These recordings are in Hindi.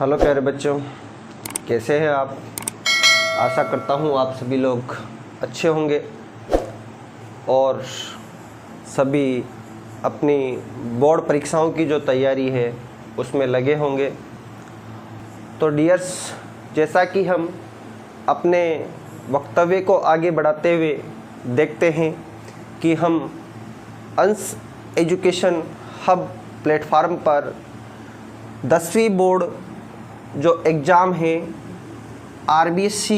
हेलो प्यारे बच्चों, कैसे हैं आप। आशा करता हूँ आप सभी लोग अच्छे होंगे और सभी अपनी बोर्ड परीक्षाओं की जो तैयारी है उसमें लगे होंगे। तो डियर्स, जैसा कि हम अपने वक्तव्य को आगे बढ़ाते हुए देखते हैं कि हम अंश एजुकेशन हब प्लेटफार्म पर 10वीं बोर्ड जो एग्ज़ाम है RBC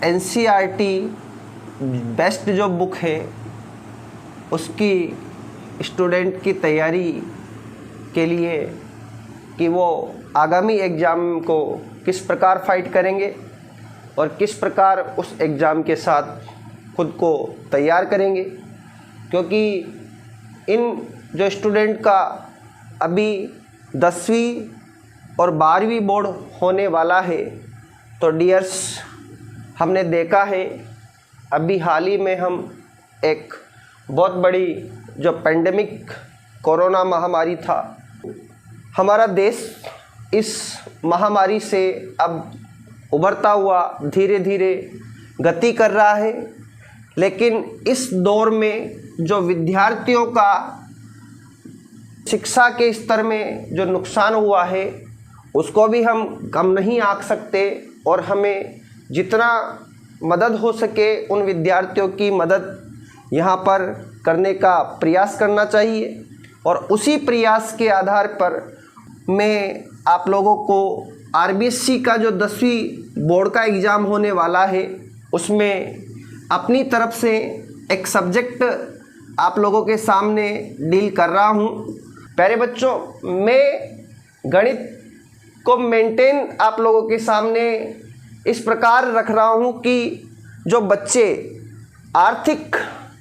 NCERT बेस्ट जो बुक है उसकी स्टूडेंट की तैयारी के लिए कि वो आगामी एग्ज़ाम को किस प्रकार फाइट करेंगे और किस प्रकार उस एग्ज़ाम के साथ खुद को तैयार करेंगे, क्योंकि इन जो स्टूडेंट का अभी 10वीं और 12वीं बोर्ड होने वाला है। तो डियर्स, हमने देखा है अभी हाल ही में हम एक बहुत बड़ी जो पेंडेमिक कोरोना महामारी था, हमारा देश इस महामारी से अब उभरता हुआ धीरे धीरे गति कर रहा है। लेकिन इस दौर में जो विद्यार्थियों का शिक्षा के स्तर में जो नुकसान हुआ है उसको भी हम कम नहीं आंक सकते और हमें जितना मदद हो सके उन विद्यार्थियों की मदद यहाँ पर करने का प्रयास करना चाहिए। और उसी प्रयास के आधार पर मैं आप लोगों को RBC का जो 10वीं बोर्ड का एग्ज़ाम होने वाला है उसमें अपनी तरफ से एक सब्जेक्ट आप लोगों के सामने डील कर रहा हूँ। प्यारे बच्चों, मैं गणित को मेंटेन आप लोगों के सामने इस प्रकार रख रहा हूँ कि जो बच्चे आर्थिक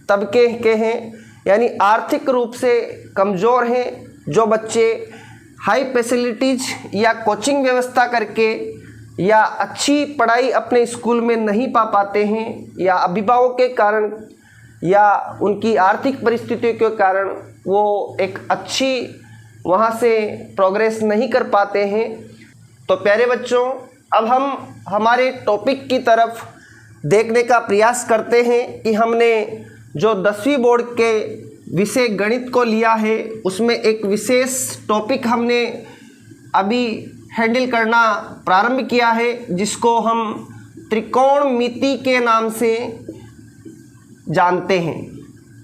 तबके के हैं, यानी आर्थिक रूप से कमज़ोर हैं, जो बच्चे हाई फैसिलिटीज़ या कोचिंग व्यवस्था करके या अच्छी पढ़ाई अपने स्कूल में नहीं पा पाते हैं या अभिभावकों के कारण या उनकी आर्थिक परिस्थितियों के कारण वो एक अच्छी वहाँ से प्रोग्रेस नहीं कर पाते हैं। तो प्यारे बच्चों, अब हम हमारे टॉपिक की तरफ देखने का प्रयास करते हैं कि हमने जो 10वीं बोर्ड के विषय गणित को लिया है उसमें एक विशेष टॉपिक हमने अभी हैंडल करना प्रारंभ किया है, जिसको हम त्रिकोणमिति के नाम से जानते हैं।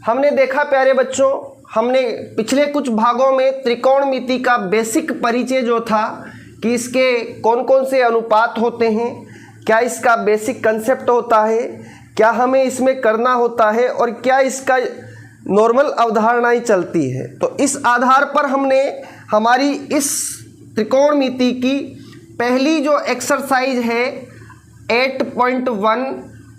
हमने देखा प्यारे बच्चों, हमने पिछले कुछ भागों में त्रिकोणमिति का बेसिक परिचय जो था कि इसके कौन कौन से अनुपात होते हैं, क्या इसका बेसिक कंसेप्ट होता है, क्या हमें इसमें करना होता है और क्या इसका नॉर्मल अवधारणाएं चलती है। तो इस आधार पर हमने हमारी इस त्रिकोणमिति की पहली जो एक्सरसाइज है 8.1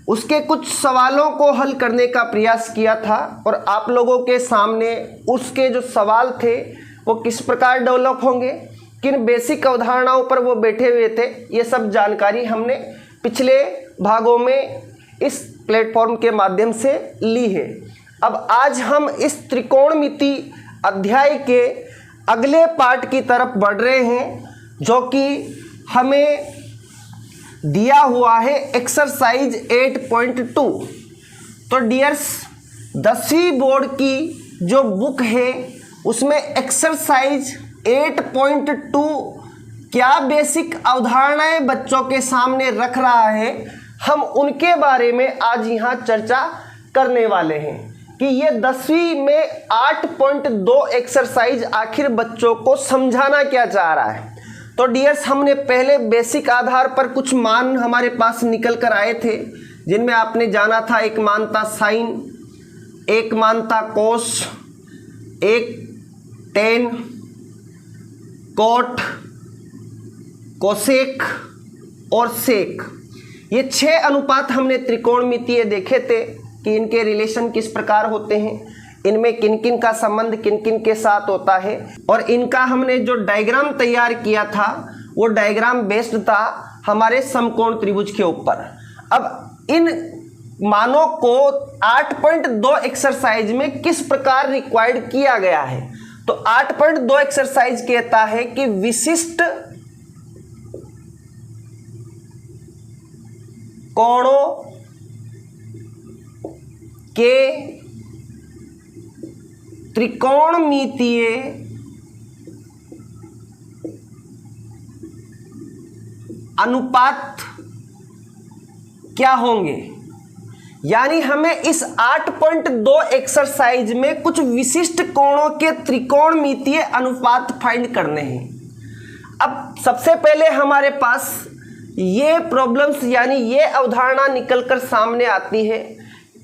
उसके कुछ सवालों को हल करने का प्रयास किया था और आप लोगों के सामने उसके जो सवाल थे वो किस प्रकार डेवलप होंगे, किन बेसिक अवधारणाओं पर वो बैठे हुए थे, ये सब जानकारी हमने पिछले भागों में इस प्लेटफॉर्म के माध्यम से ली है। अब आज हम इस त्रिकोणमिति अध्याय के अगले पार्ट की तरफ बढ़ रहे हैं, जो कि हमें दिया हुआ है एक्सरसाइज 8.2। तो डियर्स, 10वीं बोर्ड की जो बुक है उसमें एक्सरसाइज 8.2 क्या बेसिक अवधारणाएं बच्चों के सामने रख रहा है, हम उनके बारे में आज यहाँ चर्चा करने वाले हैं कि ये 10वीं में 8.2 एक्सरसाइज आखिर बच्चों को समझाना क्या चाह रहा है। तो डियर्स, हमने पहले बेसिक आधार पर कुछ मान हमारे पास निकल कर आए थे, जिनमें आपने जाना था एक मान था साइन, एक मान था कोस, एक टेन, कोट, कोसेक और सेक। ये 6 अनुपात हमने त्रिकोणमितीय देखे थे कि इनके रिलेशन किस प्रकार होते हैं, इनमें किन किन का संबंध किन किन के साथ होता है, और इनका हमने जो डायग्राम तैयार किया था वो डायग्राम बेस्ड था हमारे समकोण त्रिभुज के ऊपर। अब इन मानों को 8.2 एक्सरसाइज में किस प्रकार रिक्वायर्ड किया गया है। तो 8.2 एक्सरसाइज कहता है कि विशिष्ट कोणों के त्रिकोणमितीय अनुपात क्या होंगे। यानी हमें इस 8.2 एक्सरसाइज में कुछ विशिष्ट कोणों के त्रिकोणमितीय अनुपात फाइंड करने हैं। अब सबसे पहले हमारे पास ये प्रॉब्लम्स यानी ये अवधारणा निकलकर सामने आती है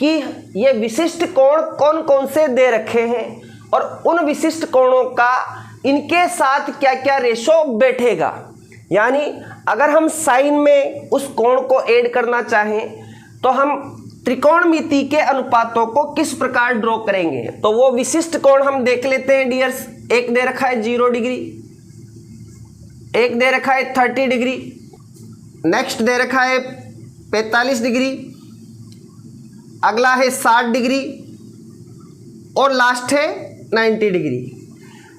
कि ये विशिष्ट कोण कौन कौन से दे रखे हैं और उन विशिष्ट कोणों का इनके साथ क्या क्या रेशो बैठेगा। यानी अगर हम साइन में उस कोण को ऐड करना चाहें तो हम त्रिकोणमिति के अनुपातों को किस प्रकार ड्रॉ करेंगे। तो वो विशिष्ट कोण हम देख लेते हैं डियर्स। एक दे रखा है 0 डिग्री, एक दे रखा है 30 डिग्री, नेक्स्ट दे रखा है 45 डिग्री, अगला है 60 डिग्री और लास्ट है 90 डिग्री।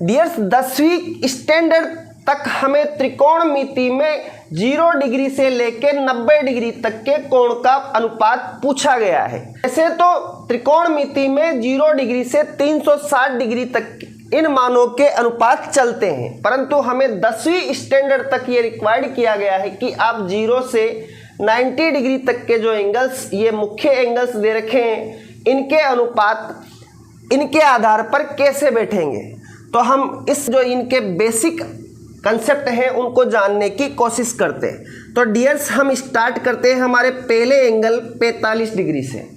डियर्स 10वीं स्टैंडर्ड तक हमें त्रिकोणमिति में 0 डिग्री से लेकर 90 डिग्री तक के कोण का अनुपात पूछा गया है। ऐसे तो त्रिकोणमिति में 0 डिग्री से 360 डिग्री तक इन मानों के अनुपात चलते हैं, परंतु हमें 10वीं स्टैंडर्ड तक ये रिक्वायर्ड किया गया है कि आप 0 से 90 डिग्री तक के जो एंगल्स, ये मुख्य एंगल्स दे रखे हैं, इनके अनुपात इनके आधार पर कैसे बैठेंगे। तो हम इस जो इनके बेसिक कंसेप्ट हैं उनको जानने की कोशिश करते हैं। तो डियर्स हम स्टार्ट करते हैं हमारे पहले एंगल 45 डिग्री से।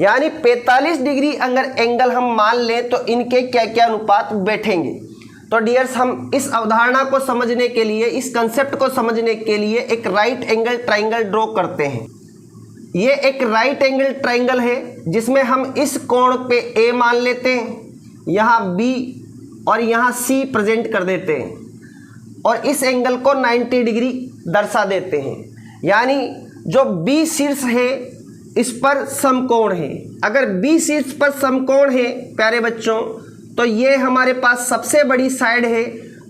यानी 45 डिग्री अगर एंगल हम मान लें तो इनके क्या क्या अनुपात बैठेंगे। तो डियर्स हम इस अवधारणा को समझने के लिए, इस कंसेप्ट को समझने के लिए एक राइट एंगल ट्राइंगल ड्रॉ करते हैं। ये एक राइट एंगल ट्राइंगल है जिसमें हम इस कोण पे ए मान लेते हैं, यहाँ बी और यहाँ सी प्रेजेंट कर देते हैं और इस एंगल को 90 डिग्री दर्शा देते हैं। यानी जो बी शीर्ष है इस पर समकोण है। अगर बी शीर्ष पर समकोण है प्यारे बच्चों तो ये हमारे पास सबसे बड़ी साइड है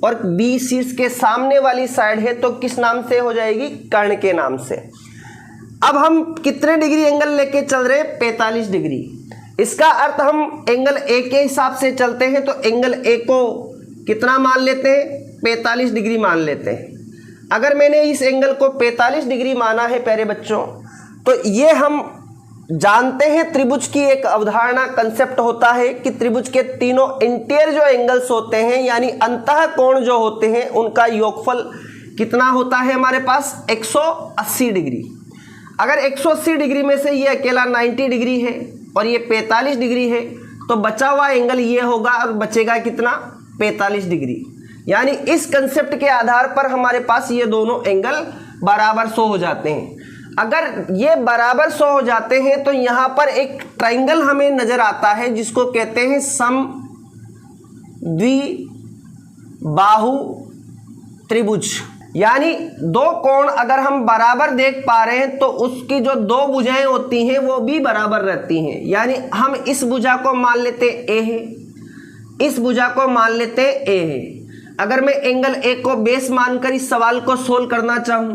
और बी शीर्ष के सामने वाली साइड है तो किस नाम से हो जाएगी, कर्ण के नाम से। अब हम कितने डिग्री एंगल लेके चल रहे हैं, 45 डिग्री। इसका अर्थ हम एंगल ए के हिसाब से चलते हैं तो एंगल ए को कितना मान लेते हैं, 45 डिग्री मान लेते हैं। अगर मैंने इस एंगल को 45 डिग्री माना है प्यारे बच्चों तो ये हम जानते हैं त्रिभुज की एक अवधारणा कंसेप्ट होता है कि त्रिभुज के तीनों इंटीरियर जो एंगल्स होते हैं यानी अंतः कोण जो होते हैं उनका योगफल कितना होता है हमारे पास, 180 डिग्री। अगर 180 डिग्री में से ये अकेला 90 डिग्री है और ये 45 डिग्री है तो बचा हुआ एंगल ये होगा और बचेगा कितना, 45 डिग्री। यानी इस कंसेप्ट के आधार पर हमारे पास ये दोनों एंगल बराबर 100 हो जाते हैं। अगर ये बराबर 100 हो जाते हैं तो यहाँ पर एक ट्राइंगल हमें नजर आता है जिसको कहते हैं समद्विबाहु त्रिभुज। यानी दो कोण अगर हम बराबर देख पा रहे हैं तो उसकी जो दो भुजाएं होती हैं वो भी बराबर रहती हैं। यानी हम इस भुजा को मान लेते ए है, इस भुजा को मान लेते ए है। अगर मैं एंगल ए को बेस मानकर इस सवाल को सोल्व करना चाहूं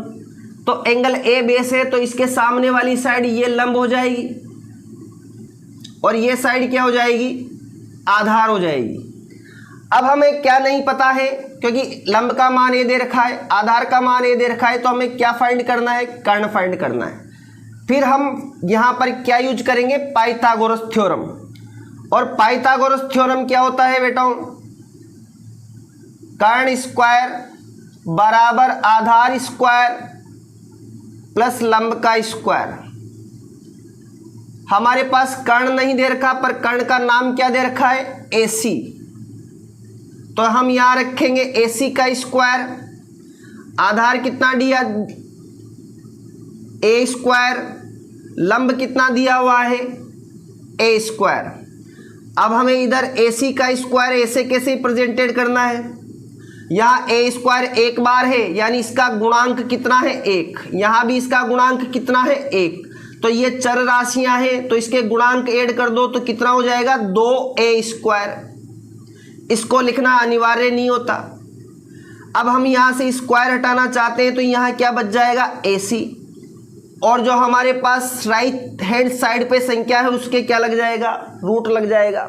तो एंगल ए बेस है तो इसके सामने वाली साइड ये लंब हो जाएगी और ये साइड क्या हो जाएगी, आधार हो जाएगी। अब हमें क्या नहीं पता है क्योंकि लंब का मान ए दे रखा है, आधार का मान ए दे रखा है, तो हमें क्या फाइंड करना है, कर्ण फाइंड करना है। फिर हम यहाँ पर क्या यूज करेंगे, पाइथागोरस थ्योरम। और पाइथागोरस थ्योरम क्या होता है बेटा, कर्ण स्क्वायर बराबर आधार स्क्वायर प्लस लंब का स्क्वायर। हमारे पास कर्ण नहीं दे रखा पर कर्ण का नाम क्या दे रखा है, AC। तो हम यहां रखेंगे AC का स्क्वायर। आधार कितना दिया, A स्क्वायर। लंब कितना दिया हुआ है, A स्क्वायर। अब हमें इधर AC का स्क्वायर ऐसे कैसे प्रेजेंटेड करना है, यहाँ A स्क्वायर एक बार है यानी इसका गुणांक कितना है, 1। यहाँ भी इसका गुणांक कितना है, 1। तो ये चर राशियां हैं तो इसके गुणांक ऐड कर दो तो कितना हो जाएगा, 2A स्क्वायर। इसको लिखना अनिवार्य नहीं होता। अब हम यहाँ से स्क्वायर हटाना चाहते हैं तो यहाँ क्या बच जाएगा, AC। और जो हमारे पास राइट हैंड साइड पे संख्या है उसके क्या लग जाएगा, रूट लग जाएगा।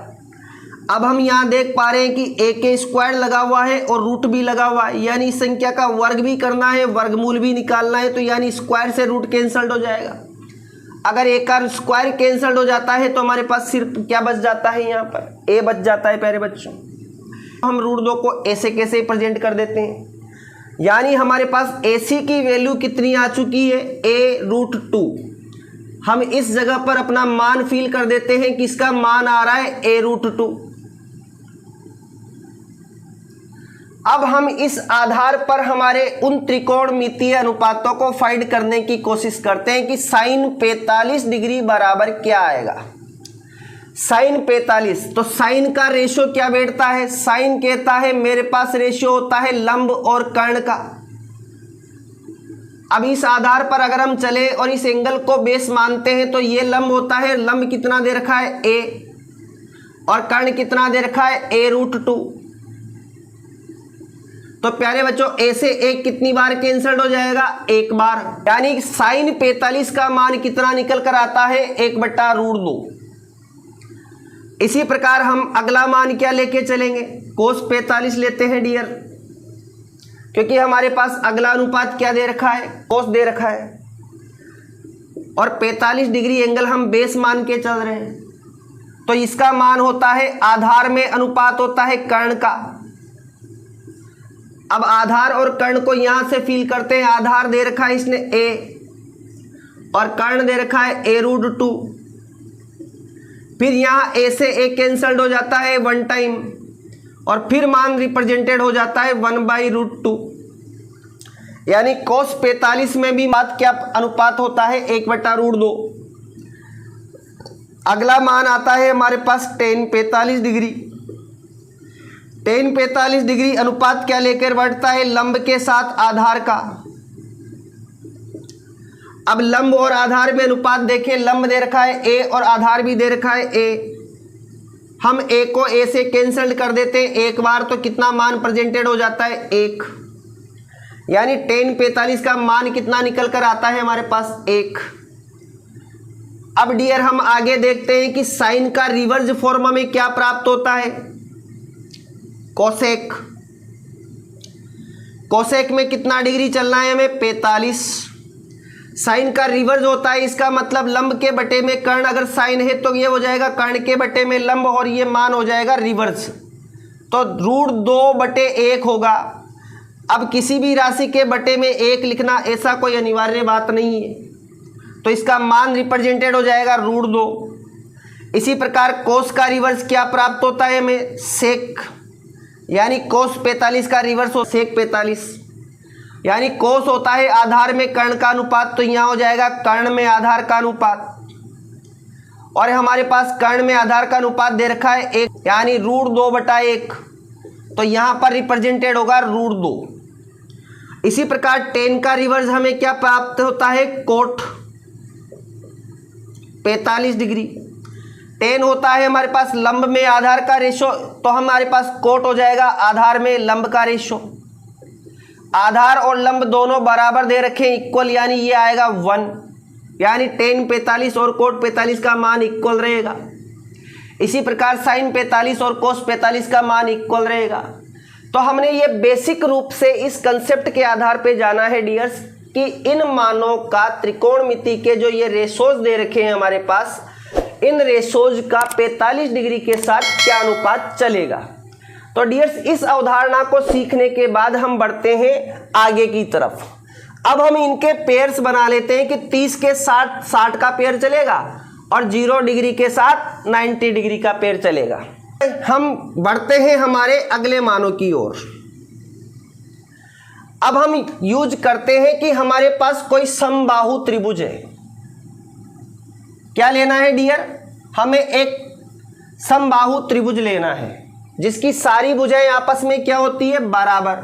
अब हम यहाँ देख पा रहे हैं कि ए के स्क्वायर लगा हुआ है और रूट भी लगा हुआ है, यानी इस संख्या का वर्ग भी करना है, वर्गमूल भी निकालना है, तो यानी स्क्वायर से रूट कैंसल्ड हो जाएगा। अगर ए का स्क्वायर कैंसल्ड हो जाता है तो हमारे पास सिर्फ क्या बच जाता है, यहाँ पर ए बच जाता है प्यारे बच्चों। हम रूट 2 को ए से कैसे प्रेजेंट कर देते हैं, यानी हमारे पास ए सी की वैल्यू कितनी आ चुकी है, ए रूट 2। हम इस जगह पर अपना मान फिल कर देते हैं कि इसका मान आ रहा है ए रूट 2। अब हम इस आधार पर हमारे उन त्रिकोणमितीय अनुपातों को फाइंड करने की कोशिश करते हैं कि साइन 45 डिग्री बराबर क्या आएगा। साइन 45, तो साइन का रेशियो क्या बैठता है, साइन कहता है मेरे पास रेशियो होता है लंब और कर्ण का। अब इस आधार पर अगर हम चले और इस एंगल को बेस मानते हैं तो ये लंब होता है, लंब कितना दे रखा है ए, और कर्ण कितना दे रखा है ए रूट 2। तो प्यारे बच्चों ए से एक कितनी बार कैंसल्ड हो जाएगा, एक बार, यानी साइन 45 का मान कितना निकल कर आता है 1/√2। इसी प्रकार हम अगला मान क्या लेके चलेंगे, कोस 45 लेते हैं डियर, क्योंकि हमारे पास अगला अनुपात क्या दे रखा है, कोस दे रखा है, और 45 डिग्री एंगल हम बेस मान के चल रहे हैं। तो इसका मान होता है आधार में अनुपात होता है कर्ण का। अब आधार और कर्ण को यहां से फील करते हैं, आधार दे रखा है इसने a और कर्ण दे रखा है a रूट 2। फिर यहाँ a से a कैंसल्ड हो जाता है 1 टाइम, और फिर मान रिप्रेजेंटेड हो जाता है 1/√2, यानी cos 45 में भी बात क्या अनुपात होता है 1/√2। अगला मान आता है हमारे पास tan 45 डिग्री। tan 45 डिग्री अनुपात क्या लेकर बढ़ता है, लंब के साथ आधार का। अब लंब और आधार में अनुपात देखें, लंब दे रखा है a और आधार भी दे रखा है a। हम a को a से कैंसल कर देते हैं एक बार, तो कितना मान प्रेजेंटेड हो जाता है 1, यानी tan 45 का मान कितना निकल कर आता है हमारे पास 1। अब डियर हम आगे देखते हैं कि साइन का रिवर्स फॉर्म में क्या प्राप्त होता है, कोसेक। कोसेक में कितना डिग्री चलना है हमें, 45। साइन का रिवर्स होता है, इसका मतलब लंब के बटे में कर्ण, अगर साइन है तो ये हो जाएगा कर्ण के बटे में लंब, और ये मान हो जाएगा रिवर्स, तो √2/1 होगा। अब किसी भी राशि के बटे में 1 लिखना ऐसा कोई अनिवार्य बात नहीं है, तो इसका मान रिप्रेजेंटेड हो जाएगा √2। इसी प्रकार कोस का रिवर्स क्या प्राप्त होता है हमें, सेक, यानी कोस 45 का रिवर्स हो सेक 45, यानी कोस होता है आधार में कर्ण का अनुपात, तो यहाँ हो जाएगा कर्ण में आधार का अनुपात, और हमारे पास कर्ण में आधार का अनुपात दे रखा है 1, यानी √2/1, तो यहाँ पर रिप्रेजेंटेड होगा √2। इसी प्रकार tan का रिवर्स हमें क्या प्राप्त होता है, कोट 45 डिग्री। tan होता है हमारे पास लंब में आधार का रेशो, तो हमारे पास कोट हो जाएगा आधार में लंब का रेशो। आधार और लंब दोनों बराबर दे रखे इक्वल, यानी ये आएगा 1, यानी tan 45 और कोट 45 का मान इक्वल रहेगा। इसी प्रकार साइन 45 और कोस 45 का मान इक्वल रहेगा। तो हमने ये बेसिक रूप से इस कंसेप्ट के आधार पे जाना है डियर्स कि इन मानों का त्रिकोणमिति के जो ये रेशोज दे रखे हैं हमारे पास, इन रेशोज का 45 डिग्री के साथ क्या अनुपात चलेगा। तो डियर्स इस अवधारणा को सीखने के बाद हम बढ़ते हैं आगे की तरफ। अब हम इनके पेयर्स बना लेते हैं कि 30 के साथ 60 का पेयर चलेगा और 0 डिग्री के साथ 90 डिग्री का पेयर चलेगा। हम बढ़ते हैं हमारे अगले मानों की ओर। अब हम यूज करते हैं कि हमारे पास कोई समबाहु त्रिभुज है। क्या लेना है डियर, हमें एक समबाहु त्रिभुज लेना है जिसकी सारी भुजाएं आपस में क्या होती है, बराबर,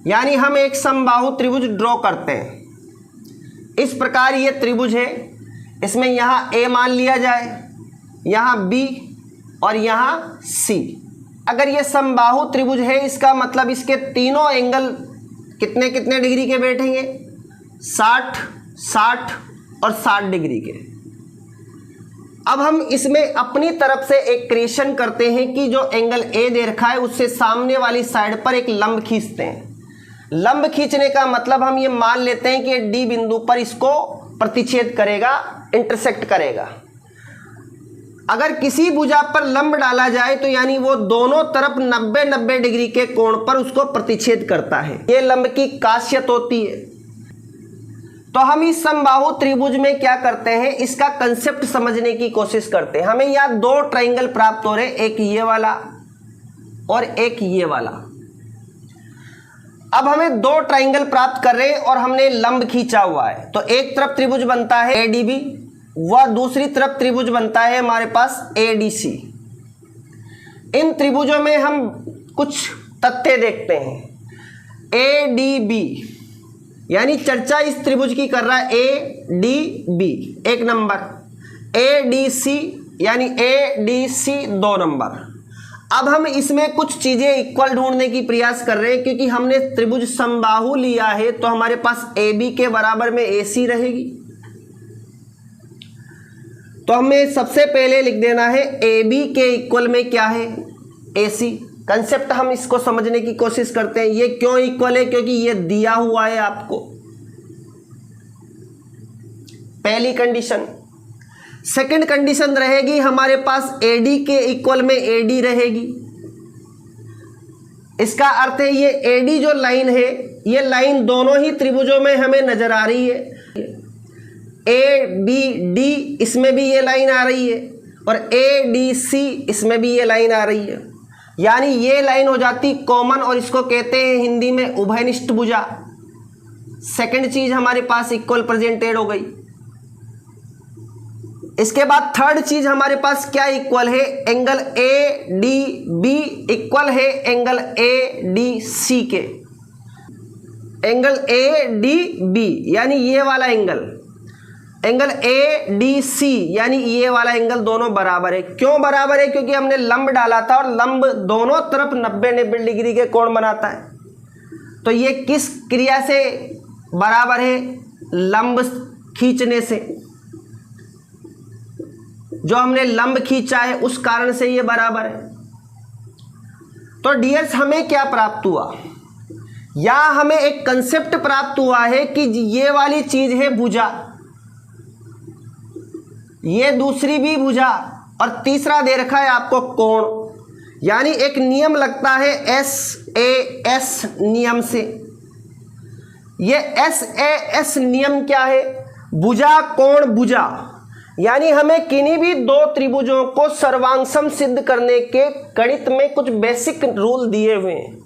यानी हम एक समबाहु त्रिभुज ड्रॉ करते हैं। इस प्रकार ये त्रिभुज है, इसमें यहाँ a मान लिया जाए, यहाँ b और यहाँ c। अगर ये समबाहु त्रिभुज है इसका मतलब इसके तीनों एंगल कितने कितने डिग्री के बैठेंगे, 60, 60 और 60 डिग्री के। अब हम इसमें अपनी तरफ से एक क्रिएशन करते हैं कि जो एंगल ए दे रखा है उससे सामने वाली साइड पर एक लंब खींचते हैं। लंब खींचने का मतलब हम ये मान लेते हैं कि डी बिंदु पर इसको प्रतिच्छेद करेगा, इंटरसेक्ट करेगा। अगर किसी भुजा पर लंब डाला जाए तो यानी वो दोनों तरफ 90-90 डिग्री के कोण पर उसको प्रतिच्छेद करता है। ये लंब की खासियत होती है। तो हम इस समबाहु त्रिभुज में क्या करते हैं, इसका कंसेप्ट समझने की कोशिश करते हैं। हमें यहाँ दो ट्रायंगल प्राप्त हो रहे, एक ये वाला और एक ये वाला। अब हमें दो ट्रायंगल प्राप्त कर रहे हैं और हमने लंब खींचा हुआ है। तो एक तरफ त्रिभुज बनता है एडीबी व दूसरी तरफ त्रिभुज बनता है हमारे पास एडीसी। इन त्रिभुजों में हम कुछ तथ्य देखते हैं। एडीबी यानी चर्चा इस त्रिभुज की कर रहा है एडीबी 1 नंबर, एडीसी यानी एडीसी 2 नंबर। अब हम इसमें कुछ चीजें इक्वल ढूंढने की प्रयास कर रहे हैं, क्योंकि हमने त्रिभुज समबाहु लिया है तो हमारे पास AB के बराबर में AC रहेगी। तो हमें सबसे पहले लिख देना है AB के इक्वल में क्या है, AC। कंसेप्ट हम इसको समझने की कोशिश करते हैं। ये क्यों इक्वल है, क्योंकि ये दिया हुआ है आपको, पहली कंडीशन। सेकंड कंडीशन रहेगी हमारे पास AD के इक्वल में AD रहेगी। इसका अर्थ है ये AD जो लाइन है, ये लाइन दोनों ही त्रिभुजों में हमें नजर आ रही है। ABD इसमें भी ये लाइन आ रही है और ADC इसमें भी ये लाइन आ रही है। यानी ये लाइन हो जाती कॉमन और इसको कहते हैं हिंदी में उभयनिष्ठ भुजा। सेकंड चीज हमारे पास इक्वल प्रेजेंटेड हो गई। इसके बाद थर्ड चीज हमारे पास क्या इक्वल है, एंगल ADB इक्वल है एंगल ADC के। एंगल ADB यानी ये वाला एंगल, एंगल ADC यानी ये वाला एंगल, दोनों बराबर है। क्यों बराबर है, क्योंकि हमने लंब डाला था और लंब दोनों तरफ 90-90 डिग्री के कोण बनाता है। तो ये किस क्रिया से बराबर है, लंब खींचने से। जो हमने लंब खींचा है उस कारण से ये बराबर है। तो डियर्स हमें क्या प्राप्त हुआ, या हमें एक कंसेप्ट प्राप्त हुआ है कि ये वाली चीज है भुजा, ये दूसरी भी भुजा और तीसरा दे रखा है आपको कोण। यानी एक नियम लगता है SAS नियम से। ये SAS नियम क्या है, भुजा कोण भुजा। यानी हमें किन्हीं भी दो त्रिभुजों को सर्वांगसम सिद्ध करने के गणित में कुछ बेसिक रूल दिए हुए हैं,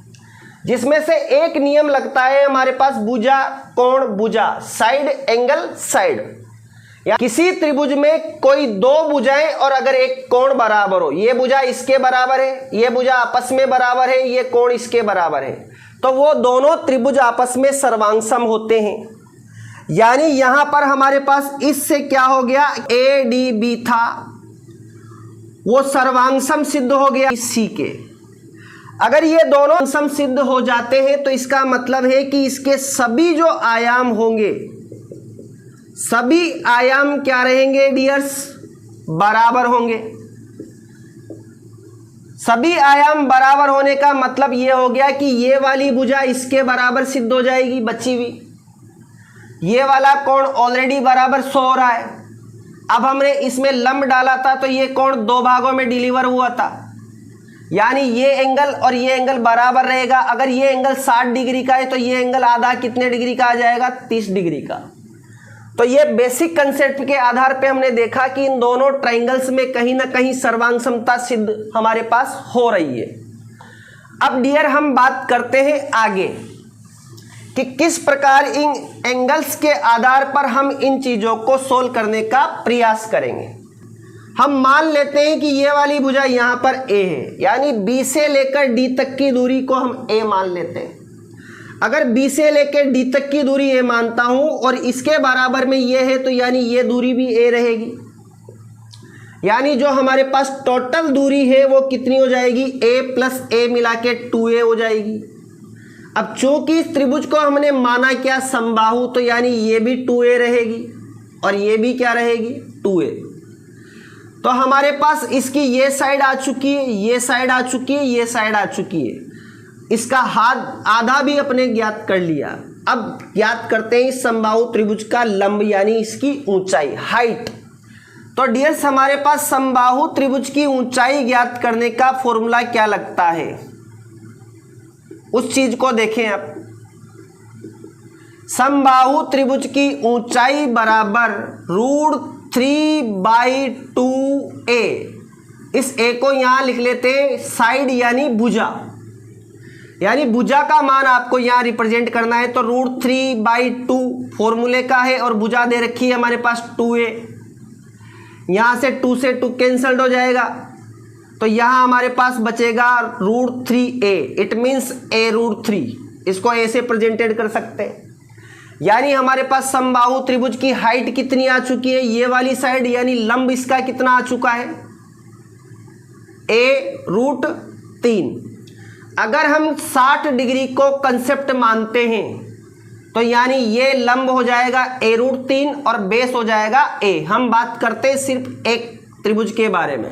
जिसमें से एक नियम लगता है हमारे पास भुजा कोण भुजा, साइड एंगल साइड। या किसी त्रिभुज में कोई दो भुजाएं और अगर एक कोण बराबर हो, ये भुजा इसके बराबर है, ये भुजा आपस में बराबर है, ये कोण इसके बराबर है, तो वो दोनों त्रिभुज आपस में सर्वांगसम होते हैं। यानी यहां पर हमारे पास इससे क्या हो गया, ADB था वो सर्वांगसम सिद्ध हो गया C के। अगर ये दोनों सम सिद्ध हो जाते हैं तो इसका मतलब है कि इसके सभी जो आयाम होंगे, सभी आयाम क्या रहेंगे डियर्स, बराबर होंगे। सभी आयाम बराबर होने का मतलब ये हो गया कि ये वाली भुजा इसके बराबर सिद्ध हो जाएगी बची हुई, ये वाला कोण ऑलरेडी बराबर 100 हो रहा है। अब हमने इसमें लंब डाला था तो ये कोण दो भागों में डिलीवर हुआ था, यानी ये एंगल और ये एंगल बराबर रहेगा। अगर ये एंगल 60 डिग्री का है तो ये एंगल आधा कितने डिग्री का आ जाएगा, 30 डिग्री का। तो ये बेसिक कंसेप्ट के आधार पे हमने देखा कि इन दोनों ट्रायंगल्स में कहीं ना कहीं सर्वांग समता सिद्ध हमारे पास हो रही है। अब डियर हम बात करते हैं आगे कि किस प्रकार इन एंगल्स के आधार पर हम इन चीजों को सोल्व करने का प्रयास करेंगे। हम मान लेते हैं कि ये वाली भुजा यहां पर A है, यानी B से लेकर D तक की दूरी को हम A मान लेते हैं। अगर B से लेकर D तक की दूरी A मानता हूं और इसके बराबर में ये है तो यानी ये दूरी भी A रहेगी। यानी जो हमारे पास टोटल दूरी है वो कितनी हो जाएगी, A प्लस A मिला के 2A हो जाएगी। अब चूंकि इस त्रिभुज को हमने माना क्या, समबाहु, तो यानी ये भी 2A रहेगी और ये भी क्या रहेगी 2a। तो हमारे पास इसकी ये साइड आ चुकी है, ये साइड आ चुकी है, ये साइड आ चुकी है। इसका हाथ आधा भी अपने ज्ञात कर लिया। अब ज्ञात करते हैं इस समबाहु त्रिभुज का लंब यानी इसकी ऊंचाई, हाइट। तो डियर्स हमारे पास समबाहु त्रिभुज की ऊंचाई ज्ञात करने का फॉर्मूला क्या लगता है, उस चीज को देखें आप। समबाहु त्रिभुज की ऊंचाई बराबर √3/2a। इस a को यहां लिख लेते हैं साइड यानी भुजा, यानी भुजा का मान आपको यहां रिप्रेजेंट करना है। तो √3/2 फॉर्मूले का है और भुजा दे रखी है हमारे पास 2a। यहां से 2 से 2 कैंसल्ड हो जाएगा, तो यहां हमारे पास बचेगा √3a। इट मीन्स a√3, इसको a से प्रेजेंटेड कर सकते हैं। यानी हमारे पास समबाहु त्रिभुज की हाइट कितनी आ चुकी है, ये वाली साइड यानी लंब इसका कितना आ चुका है, a√3। अगर हम 60 डिग्री को कंसेप्ट मानते हैं तो यानी ये लंब हो जाएगा a√3 और बेस हो जाएगा a। हम बात करते हैं सिर्फ एक त्रिभुज के बारे में।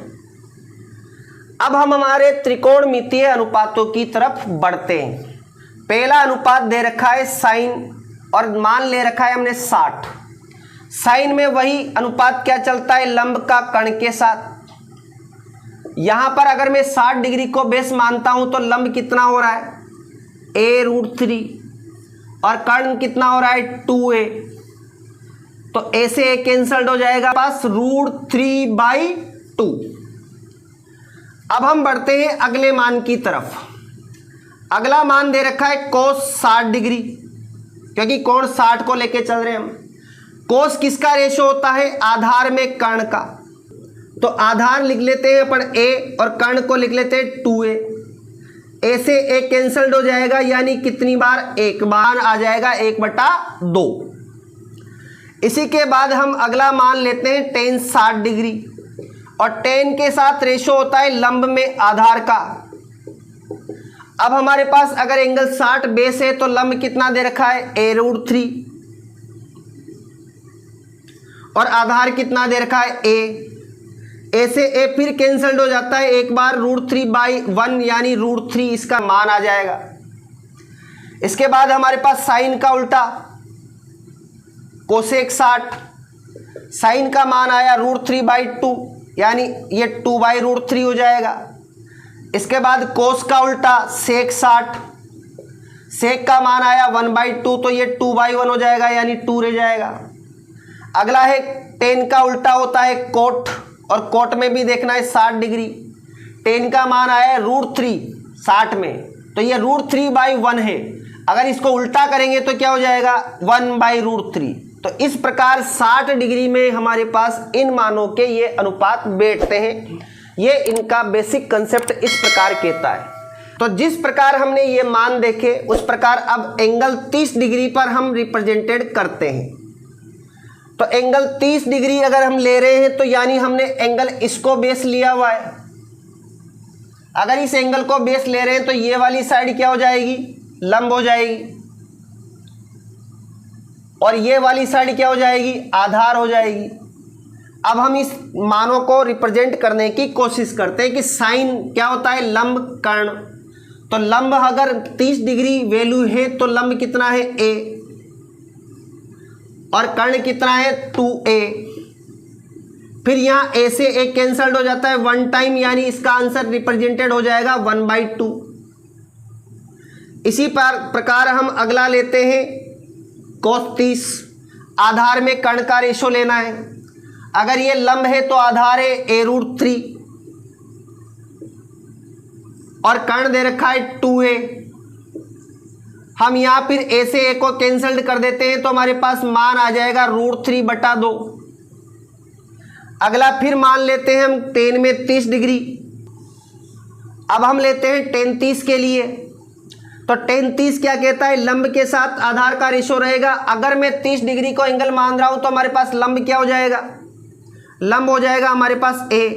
अब हम हमारे त्रिकोणमितीय अनुपातों की तरफ बढ़ते हैं। पहला अनुपात दे रखा है साइन और मान ले रखा है हमने 60। साइन में वही अनुपात क्या चलता है, लंब का कर्ण के साथ। यहां पर अगर मैं 60 डिग्री को बेस मानता हूं तो लंब कितना हो रहा है, a√3 और कर्ण कितना हो रहा है 2a। तो a से a कैंसल्ड हो जाएगा, पास √3/2। अब हम बढ़ते हैं अगले मान की तरफ। अगला मान दे रखा है cos 60 डिग्री, क्योंकि कोण 60 को लेके चल रहे हैं हम। कोस किसका रेशो होता है, आधार में कर्ण का। तो आधार लिख लेते हैं अपन a और कर्ण को लिख लेते हैं 2a। a से a कैंसल्ड हो जाएगा, यानी कितनी बार, एक बार आ जाएगा 1/2। इसी के बाद हम अगला मान लेते हैं tan 60 डिग्री, और tan के साथ रेशो होता है लंब में आधार का। अब हमारे पास अगर एंगल 60 बेस है तो लंब कितना दे रखा है, a√3 और आधार कितना दे रखा है a से a फिर कैंसल्ड हो जाता है एक बार, √3/1 यानी √3 इसका मान आ जाएगा। इसके बाद हमारे पास साइन का उल्टा कोसेक 60, साइन का मान आया √3/2 यानी ये 2/√3 हो जाएगा। इसके बाद कोस का उल्टा सेक 60, सेक का मान आया 1/2 तो ये 2/1 हो जाएगा यानी 2 रह जाएगा। अगला है टेन का उल्टा होता है कोट, और कोट में भी देखना है 60 डिग्री। टेन का मान आया √3 60 में, तो ये √3/1 है। अगर इसको उल्टा करेंगे तो क्या हो जाएगा 1/√3। तो इस प्रकार 60 डिग्री में हमारे पास इन मानों के ये अनुपात बैठते हैं। ये इनका बेसिक कंसेप्ट इस प्रकार कहता है। तो जिस प्रकार हमने ये मान देखे उस प्रकार अब एंगल 30 डिग्री पर हम रिप्रेजेंटेड करते हैं। तो एंगल 30 डिग्री अगर हम ले रहे हैं तो यानी हमने एंगल इसको बेस लिया हुआ है। अगर इस एंगल को बेस ले रहे हैं तो ये वाली साइड क्या हो जाएगी, लंब हो जाएगी, और ये वाली साइड क्या हो जाएगी, आधार हो जाएगी। अब हम इस मानों को रिप्रेजेंट करने की कोशिश करते हैं कि साइन क्या होता है, लंब कर्ण। तो लंब अगर 30 डिग्री वैल्यू है तो लंब कितना है a, और कर्ण कितना है 2a। फिर यहाँ a से a कैंसल्ड हो जाता है 1 टाइम, यानी इसका आंसर रिप्रेजेंटेड हो जाएगा 1/2। इसी प्रकार हम अगला लेते हैं cos 30। आधार में कर्ण का रेशो लेना है। अगर ये लंब है तो आधार है a√3 और कर्ण दे रखा है 2a। हम यहाँ फिर a से a को कैंसल्ड कर देते हैं तो हमारे पास मान आ जाएगा √3/2। अगला फिर मान लेते हैं हम tan में 30 डिग्री। अब हम लेते हैं tan 30 के लिए। तो tan 30 क्या कहता है, लंब के साथ आधार का रेशो रहेगा। अगर मैं 30 डिग्री को एंगल मान रहा हूं तो हमारे पास लंब क्या हो जाएगा, लंब हो जाएगा हमारे पास a,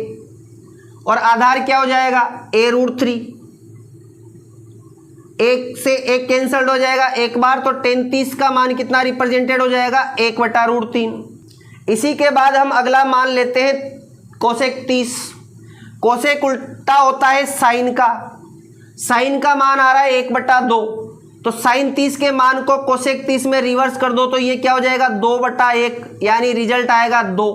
और आधार क्या हो जाएगा a√3। एक से एक कैंसल्ड हो जाएगा एक बार, तो tan 30 का मान कितना रिप्रेजेंटेड हो जाएगा 1/√3। इसी के बाद हम अगला मान लेते हैं कोसेक 30। कोसेक उल्टा होता है साइन का। साइन का मान आ रहा है 1/2, तो साइन 30 के मान को कोसेक 30 में रिवर्स कर दो तो ये क्या हो जाएगा 2/1, यानी रिजल्ट आएगा 2।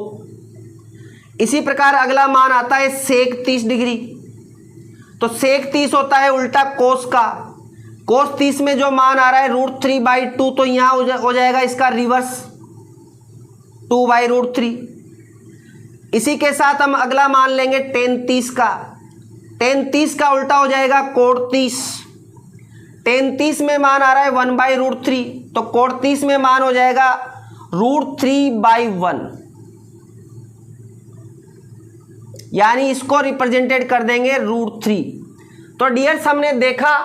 इसी प्रकार अगला मान आता है सेक 30 डिग्री। तो सेक 30 होता है उल्टा कोस का। कोस 30 में जो मान आ रहा है √3/2, तो यहाँ हो जाएगा इसका रिवर्स 2/√3। इसी के साथ हम अगला मान लेंगे टेन 30 का। टेन 30 का उल्टा हो जाएगा कोट 30। टेन 30 में मान आ रहा है 1/√3, तो कोट 30 में मान हो जाएगा √3/1, यानी इसको रिप्रेजेंटेड कर देंगे √3। तो डियर्स, हमने देखा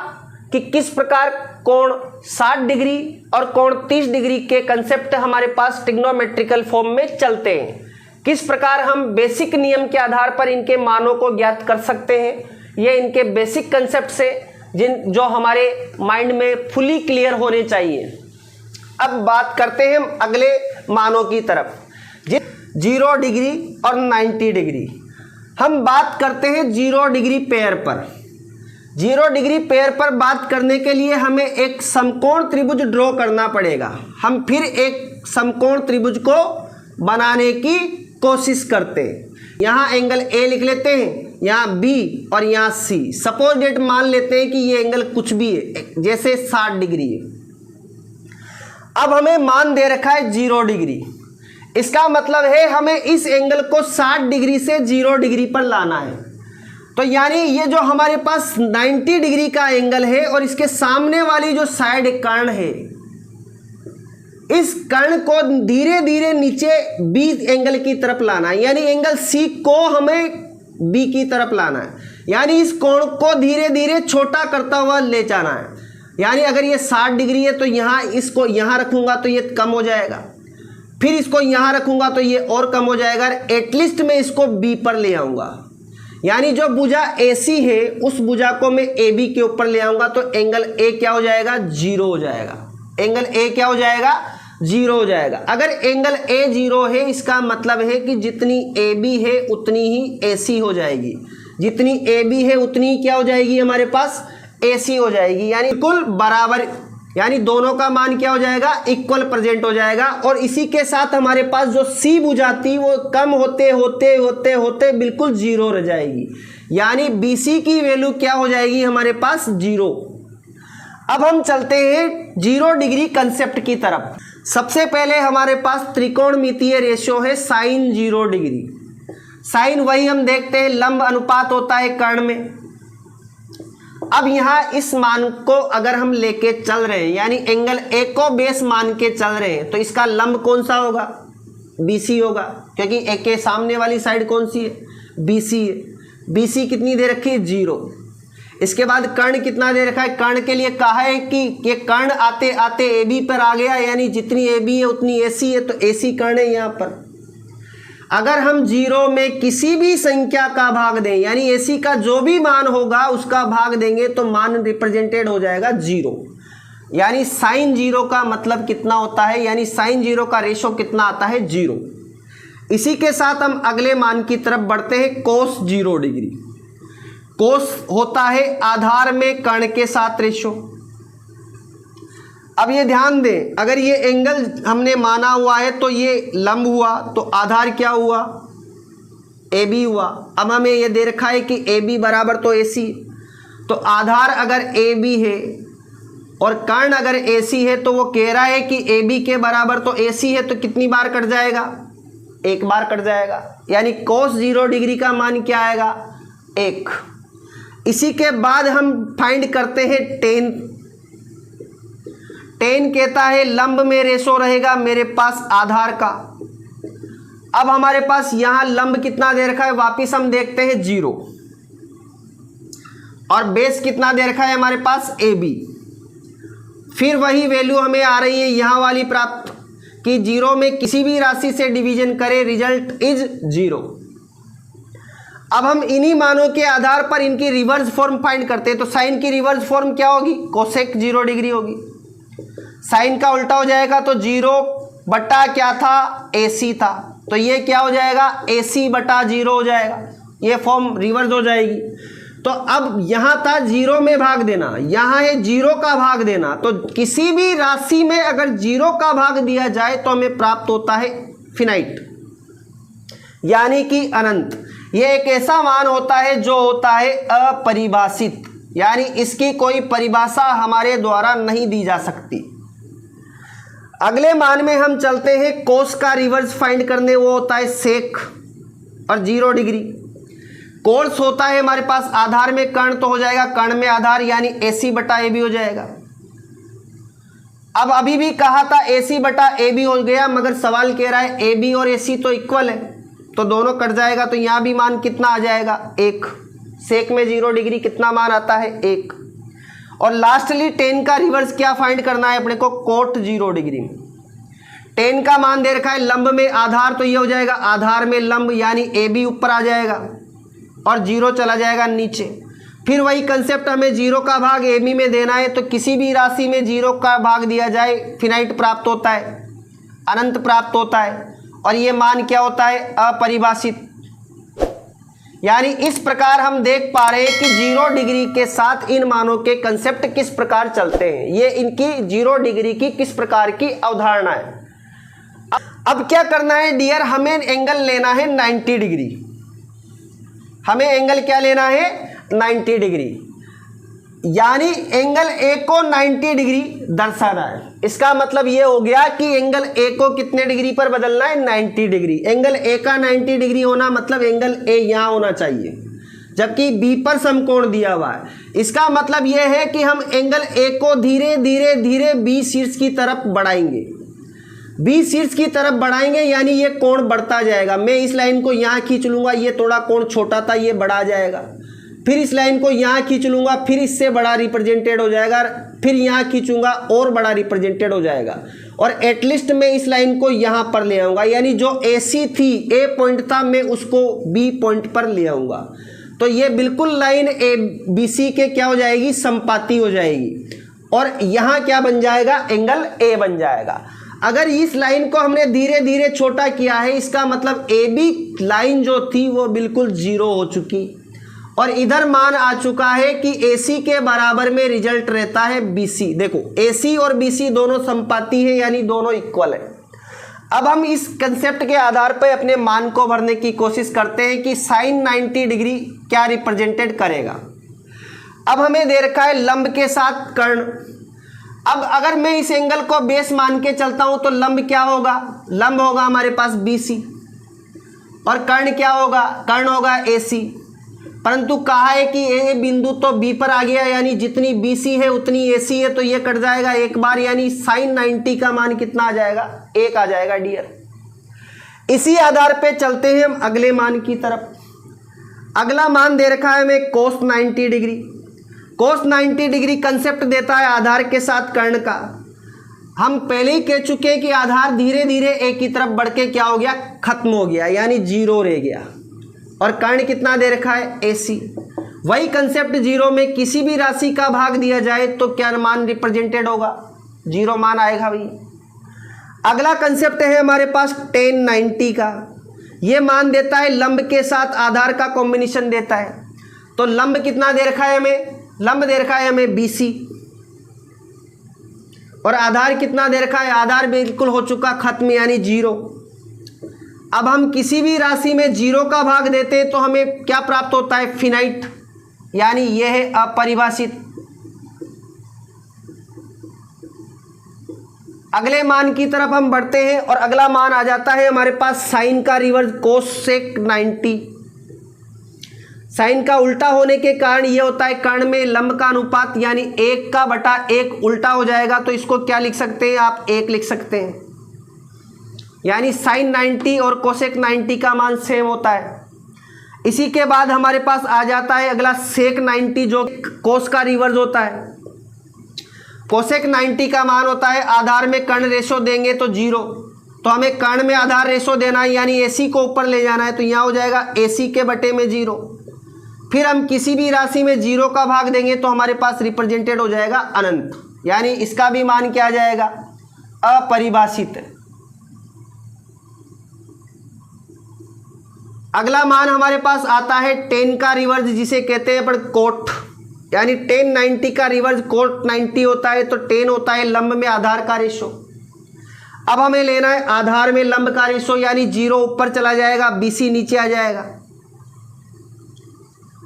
कि किस प्रकार कोण 60 डिग्री और कोण 30 डिग्री के कंसेप्ट हमारे पास ट्रिग्नोमेट्रिकल फॉर्म में चलते हैं। किस प्रकार हम बेसिक नियम के आधार पर इनके मानों को ज्ञात कर सकते हैं। ये इनके बेसिक कंसेप्ट से जो हमारे माइंड में फुली क्लियर होने चाहिए। अब बात करते हैं हम अगले मानों की तरफ, 0 डिग्री और 90 डिग्री। हम बात करते हैं 0 डिग्री पेयर पर। 0 डिग्री पेयर पर बात करने के लिए हमें एक समकोण त्रिभुज ड्रॉ करना पड़ेगा। हम फिर एक समकोण त्रिभुज को बनाने की कोशिश करते हैं। यहाँ एंगल ए लिख लेते हैं, यहाँ बी और यहाँ सी। सपोज डेट मान लेते हैं कि ये एंगल कुछ भी है, जैसे 60 डिग्री है। अब हमें मान दे रखा है 0 डिग्री। इसका मतलब है हमें इस एंगल को 60 डिग्री से 0 डिग्री पर लाना है। तो यानी ये जो हमारे पास 90 डिग्री का एंगल है और इसके सामने वाली जो साइड कर्ण है, इस कर्ण को धीरे धीरे नीचे बी एंगल की तरफ लाना है, यानी एंगल सी को हमें बी की तरफ लाना है। यानी इस कोण को धीरे धीरे छोटा करता हुआ ले जाना है। यानी अगर ये 60 डिग्री है तो यहाँ इसको यहाँ रखूँगा तो ये कम हो जाएगा, फिर इसको यहाँ रखूँगा तो ये और कम हो जाएगा। एटलीस्ट मैं इसको बी पर ले आऊँगा, यानी जो भुजा AC है उस भुजा को मैं AB के ऊपर ले आऊँगा तो एंगल A क्या हो जाएगा 0 हो जाएगा। एंगल A क्या हो जाएगा 0 हो जाएगा। अगर एंगल A 0 है इसका मतलब है कि जितनी AB है उतनी ही AC हो जाएगी, जितनी AB है उतनी ही क्या हो जाएगी हमारे पास AC हो जाएगी, यानी बिल्कुल बराबर, यानी दोनों का मान क्या हो जाएगा इक्वल प्रेजेंट हो जाएगा। और इसी के साथ हमारे पास जो C भुजा थी वो कम होते होते होते होते बिल्कुल 0 रह जाएगी, यानी BC की वैल्यू क्या हो जाएगी हमारे पास 0। अब हम चलते हैं 0 डिग्री कंसेप्ट की तरफ। सबसे पहले हमारे पास त्रिकोणमितीय रेशियो है साइन 0 डिग्री। साइन वही हम देखते हैं लंब अनुपात होता है कर्ण में। अब यहाँ इस मान को अगर हम लेके चल रहे हैं, यानी एंगल A को बेस मान के चल रहे हैं, तो इसका लंब कौन सा होगा BC होगा, क्योंकि A के सामने वाली साइड कौन सी है BC है। BC कितनी दे रखी है 0। इसके बाद कर्ण कितना दे रखा है, कर्ण के लिए कहा है कि ये कर्ण आते आते AB पर आ गया, यानी जितनी AB है उतनी AC है, तो AC कर्ण है यहाँ पर। अगर हम 0 में किसी भी संख्या का भाग दें, यानी AC का जो भी मान होगा उसका भाग देंगे तो मान रिप्रेजेंटेड हो जाएगा 0। यानी साइन 0 का मतलब कितना होता है, यानी साइन 0 का रेशो कितना आता है 0। इसी के साथ हम अगले मान की तरफ बढ़ते हैं कोस 0 डिग्री। कोस होता है आधार में कर्ण के साथ रेशो। अब ये ध्यान दें, अगर ये एंगल हमने माना हुआ है तो ये लंब हुआ, तो आधार क्या हुआ AB हुआ। अब हमें ये दे रखा है कि AB बराबर तो AC, तो आधार अगर AB है और कर्ण अगर AC है तो वो कह रहा है कि AB के बराबर तो AC है, तो कितनी बार कट जाएगा 1 बार कट जाएगा, यानी कोस 0 डिग्री का मान क्या आएगा 1। इसी के बाद हम फाइंड करते हैं टेन। टेन कहता है लंब में रेशो रहेगा मेरे पास आधार का। अब हमारे पास यहां लंब कितना दे रखा है, वापिस हम देखते हैं 0, और बेस कितना दे रखा है हमारे पास AB। फिर वही वैल्यू हमें आ रही है यहां वाली प्राप्त कि 0 में किसी भी राशि से डिवीजन करें रिजल्ट इज 0। अब हम इन्हीं मानों के आधार पर इनकी रिवर्स फॉर्म फाइंड करते हैं। तो साइन की रिवर्स फॉर्म क्या होगी कोसेक 0 डिग्री होगी। साइन का उल्टा हो जाएगा तो 0 बटा क्या था AC था, तो ये क्या हो जाएगा, AC बटा 0 हो जाएगा, ये फॉर्म रिवर्स हो जाएगी। तो अब यहाँ था 0 में भाग देना, यहाँ है 0 का भाग देना। तो किसी भी राशि में अगर 0 का भाग दिया जाए तो हमें प्राप्त होता है फिनाइट, यानी कि अनंत। ये एक ऐसा मान होता है जो होता है अपरिभाषित, यानी इसकी कोई परिभाषा हमारे द्वारा नहीं दी जा सकती। अगले मान में हम चलते हैं कोस का रिवर्स फाइंड करने, वो होता है सेक और 0 डिग्री। कोस होता है हमारे पास आधार में कर्ण, तो हो जाएगा कर्ण में आधार, यानी AC बटा AB हो जाएगा। अब अभी भी कहा था AC बटा AB हो गया, मगर सवाल कह रहा है AB और AC तो इक्वल है, तो दोनों कट जाएगा, तो यहाँ भी मान कितना आ जाएगा 1। सेक में 0 डिग्री कितना मान आता है 1। और लास्टली tan का रिवर्स क्या फाइंड करना है अपने को, कोट 0 डिग्री। tan का मान दे रखा है लंब में आधार, तो ये हो जाएगा आधार में लंब, यानी AB ऊपर आ जाएगा और 0 चला जाएगा नीचे। फिर वही कंसेप्ट, हमें 0 का भाग AB में देना है, तो किसी भी राशि में 0 का भाग दिया जाए फिनाइट प्राप्त होता है, अनंत प्राप्त होता है। और ये मान क्या होता है, अपरिभाषित। यानी इस प्रकार हम देख पा रहे हैं कि 0 डिग्री के साथ इन मानों के कंसेप्ट किस प्रकार चलते हैं, ये इनकी 0 डिग्री की किस प्रकार की अवधारणा है। अब क्या करना है डियर, हमें एंगल लेना है 90 डिग्री। हमें एंगल क्या लेना है 90 डिग्री, यानी एंगल A को 90 डिग्री दर्शाना है। इसका मतलब ये हो गया कि एंगल A को कितने डिग्री पर बदलना है, 90 डिग्री। एंगल A का 90 डिग्री होना मतलब एंगल A यहाँ होना चाहिए, जबकि B पर समकोण दिया हुआ है। इसका मतलब ये है कि हम एंगल A को धीरे धीरे धीरे B शीर्ष की तरफ बढ़ाएंगे, B शीर्ष की तरफ बढ़ाएंगे, यानी ये कोण बढ़ता जाएगा। मैं इस लाइन को यहाँ खींच लूँगा, ये थोड़ा कोण छोटा था, ये बढ़ा जाएगा। फिर इस लाइन को यहाँ खींच लूँगा, फिर इससे बड़ा रिप्रेजेंटेड हो जाएगा। फिर यहाँ खींचूंगा और बड़ा रिप्रेजेंटेड हो जाएगा। और एटलीस्ट मैं इस लाइन को यहाँ पर ले आऊँगा, यानी जो AC थी, A पॉइंट था, मैं उसको B पॉइंट पर ले आऊँगा। तो ये बिल्कुल लाइन ABC के क्या हो जाएगी, समपाती हो जाएगी। और यहाँ क्या बन जाएगा, एंगल A बन जाएगा। अगर इस लाइन को हमने धीरे धीरे छोटा किया है, इसका मतलब AB लाइन जो थी वो बिल्कुल 0 हो चुकी, और इधर मान आ चुका है कि AC के बराबर में रिजल्ट रहता है BC। देखो AC और BC दोनों समपाती है, यानी दोनों इक्वल है। अब हम इस कंसेप्ट के आधार पर अपने मान को भरने की कोशिश करते हैं कि साइन 90 डिग्री क्या रिप्रेजेंटेड करेगा। अब हमें दे रखा है लंब के साथ कर्ण। अब अगर मैं इस एंगल को बेस मान के चलता हूं तो लंब क्या होगा, लंब होगा हमारे पास BC, और कर्ण क्या होगा, कर्ण होगा AC। परंतु कहा है कि A बिंदु तो B पर आ गया, यानी जितनी BC है उतनी AC है, तो ये कट जाएगा एक बार, यानी साइन 90 का मान कितना आ जाएगा, 1 आ जाएगा डियर। इसी आधार पे चलते हैं हम अगले मान की तरफ। अगला मान दे रखा है हमें कोस 90 डिग्री। कोस 90 डिग्री कंसेप्ट देता है आधार के साथ कर्ण का। हम पहले ही कह चुके हैं कि आधार धीरे धीरे A की तरफ बढ़ के क्या हो गया, खत्म हो गया, यानी 0 रह गया। और कर्ण कितना दे रखा है, AC। वही कंसेप्ट 0 में किसी भी राशि का भाग दिया जाए तो क्या मान रिप्रेजेंटेड होगा, 0 मान आएगा भाई। अगला कंसेप्ट है हमारे पास tan 90 का। ये मान देता है लंब के साथ आधार का कॉम्बिनेशन देता है। तो लंब कितना दे रखा है हमें, लंब दे रखा है हमें BC, और आधार कितना दे रखा है, आधार बिल्कुल हो चुका खत्म, यानी 0। अब हम किसी भी राशि में 0 का भाग देते हैं तो हमें क्या प्राप्त होता है, फिनाइट, यानी यह है अपरिभाषित। अगले मान की तरफ हम बढ़ते हैं और अगला मान आ जाता है हमारे पास साइन का रिवर्स कोसेक 90। साइन का उल्टा होने के कारण ये होता है कर्ण में लंब का अनुपात, यानी 1/1 उल्टा हो जाएगा, तो इसको क्या लिख सकते हैं आप, 1 लिख सकते हैं। यानी साइन 90 और कोसेक 90 का मान सेम होता है। इसी के बाद हमारे पास आ जाता है अगला सेक 90, जो कोस का रिवर्स होता है। कोसेक 90 का मान होता है आधार में कर्ण रेशो देंगे तो 0, तो हमें कर्ण में आधार रेशो देना है, यानी AC को ऊपर ले जाना है, तो यहाँ हो जाएगा AC के बटे में 0। फिर हम किसी भी राशि में 0 का भाग देंगे तो हमारे पास रिप्रेजेंटेड हो जाएगा अनंत, यानी इसका भी मान क्या आ जाएगा, अपरिभाषित। अगला मान हमारे पास आता है tan का रिवर्स, जिसे कहते हैं अपन कोट, यानी tan 90 का रिवर्स कोट 90 होता है, तो tan होता है लंब में आधार का रेशो। अब हमें लेना है आधार में लंब का रेशो, यानी 0 ऊपर चला जाएगा, BC नीचे आ जाएगा।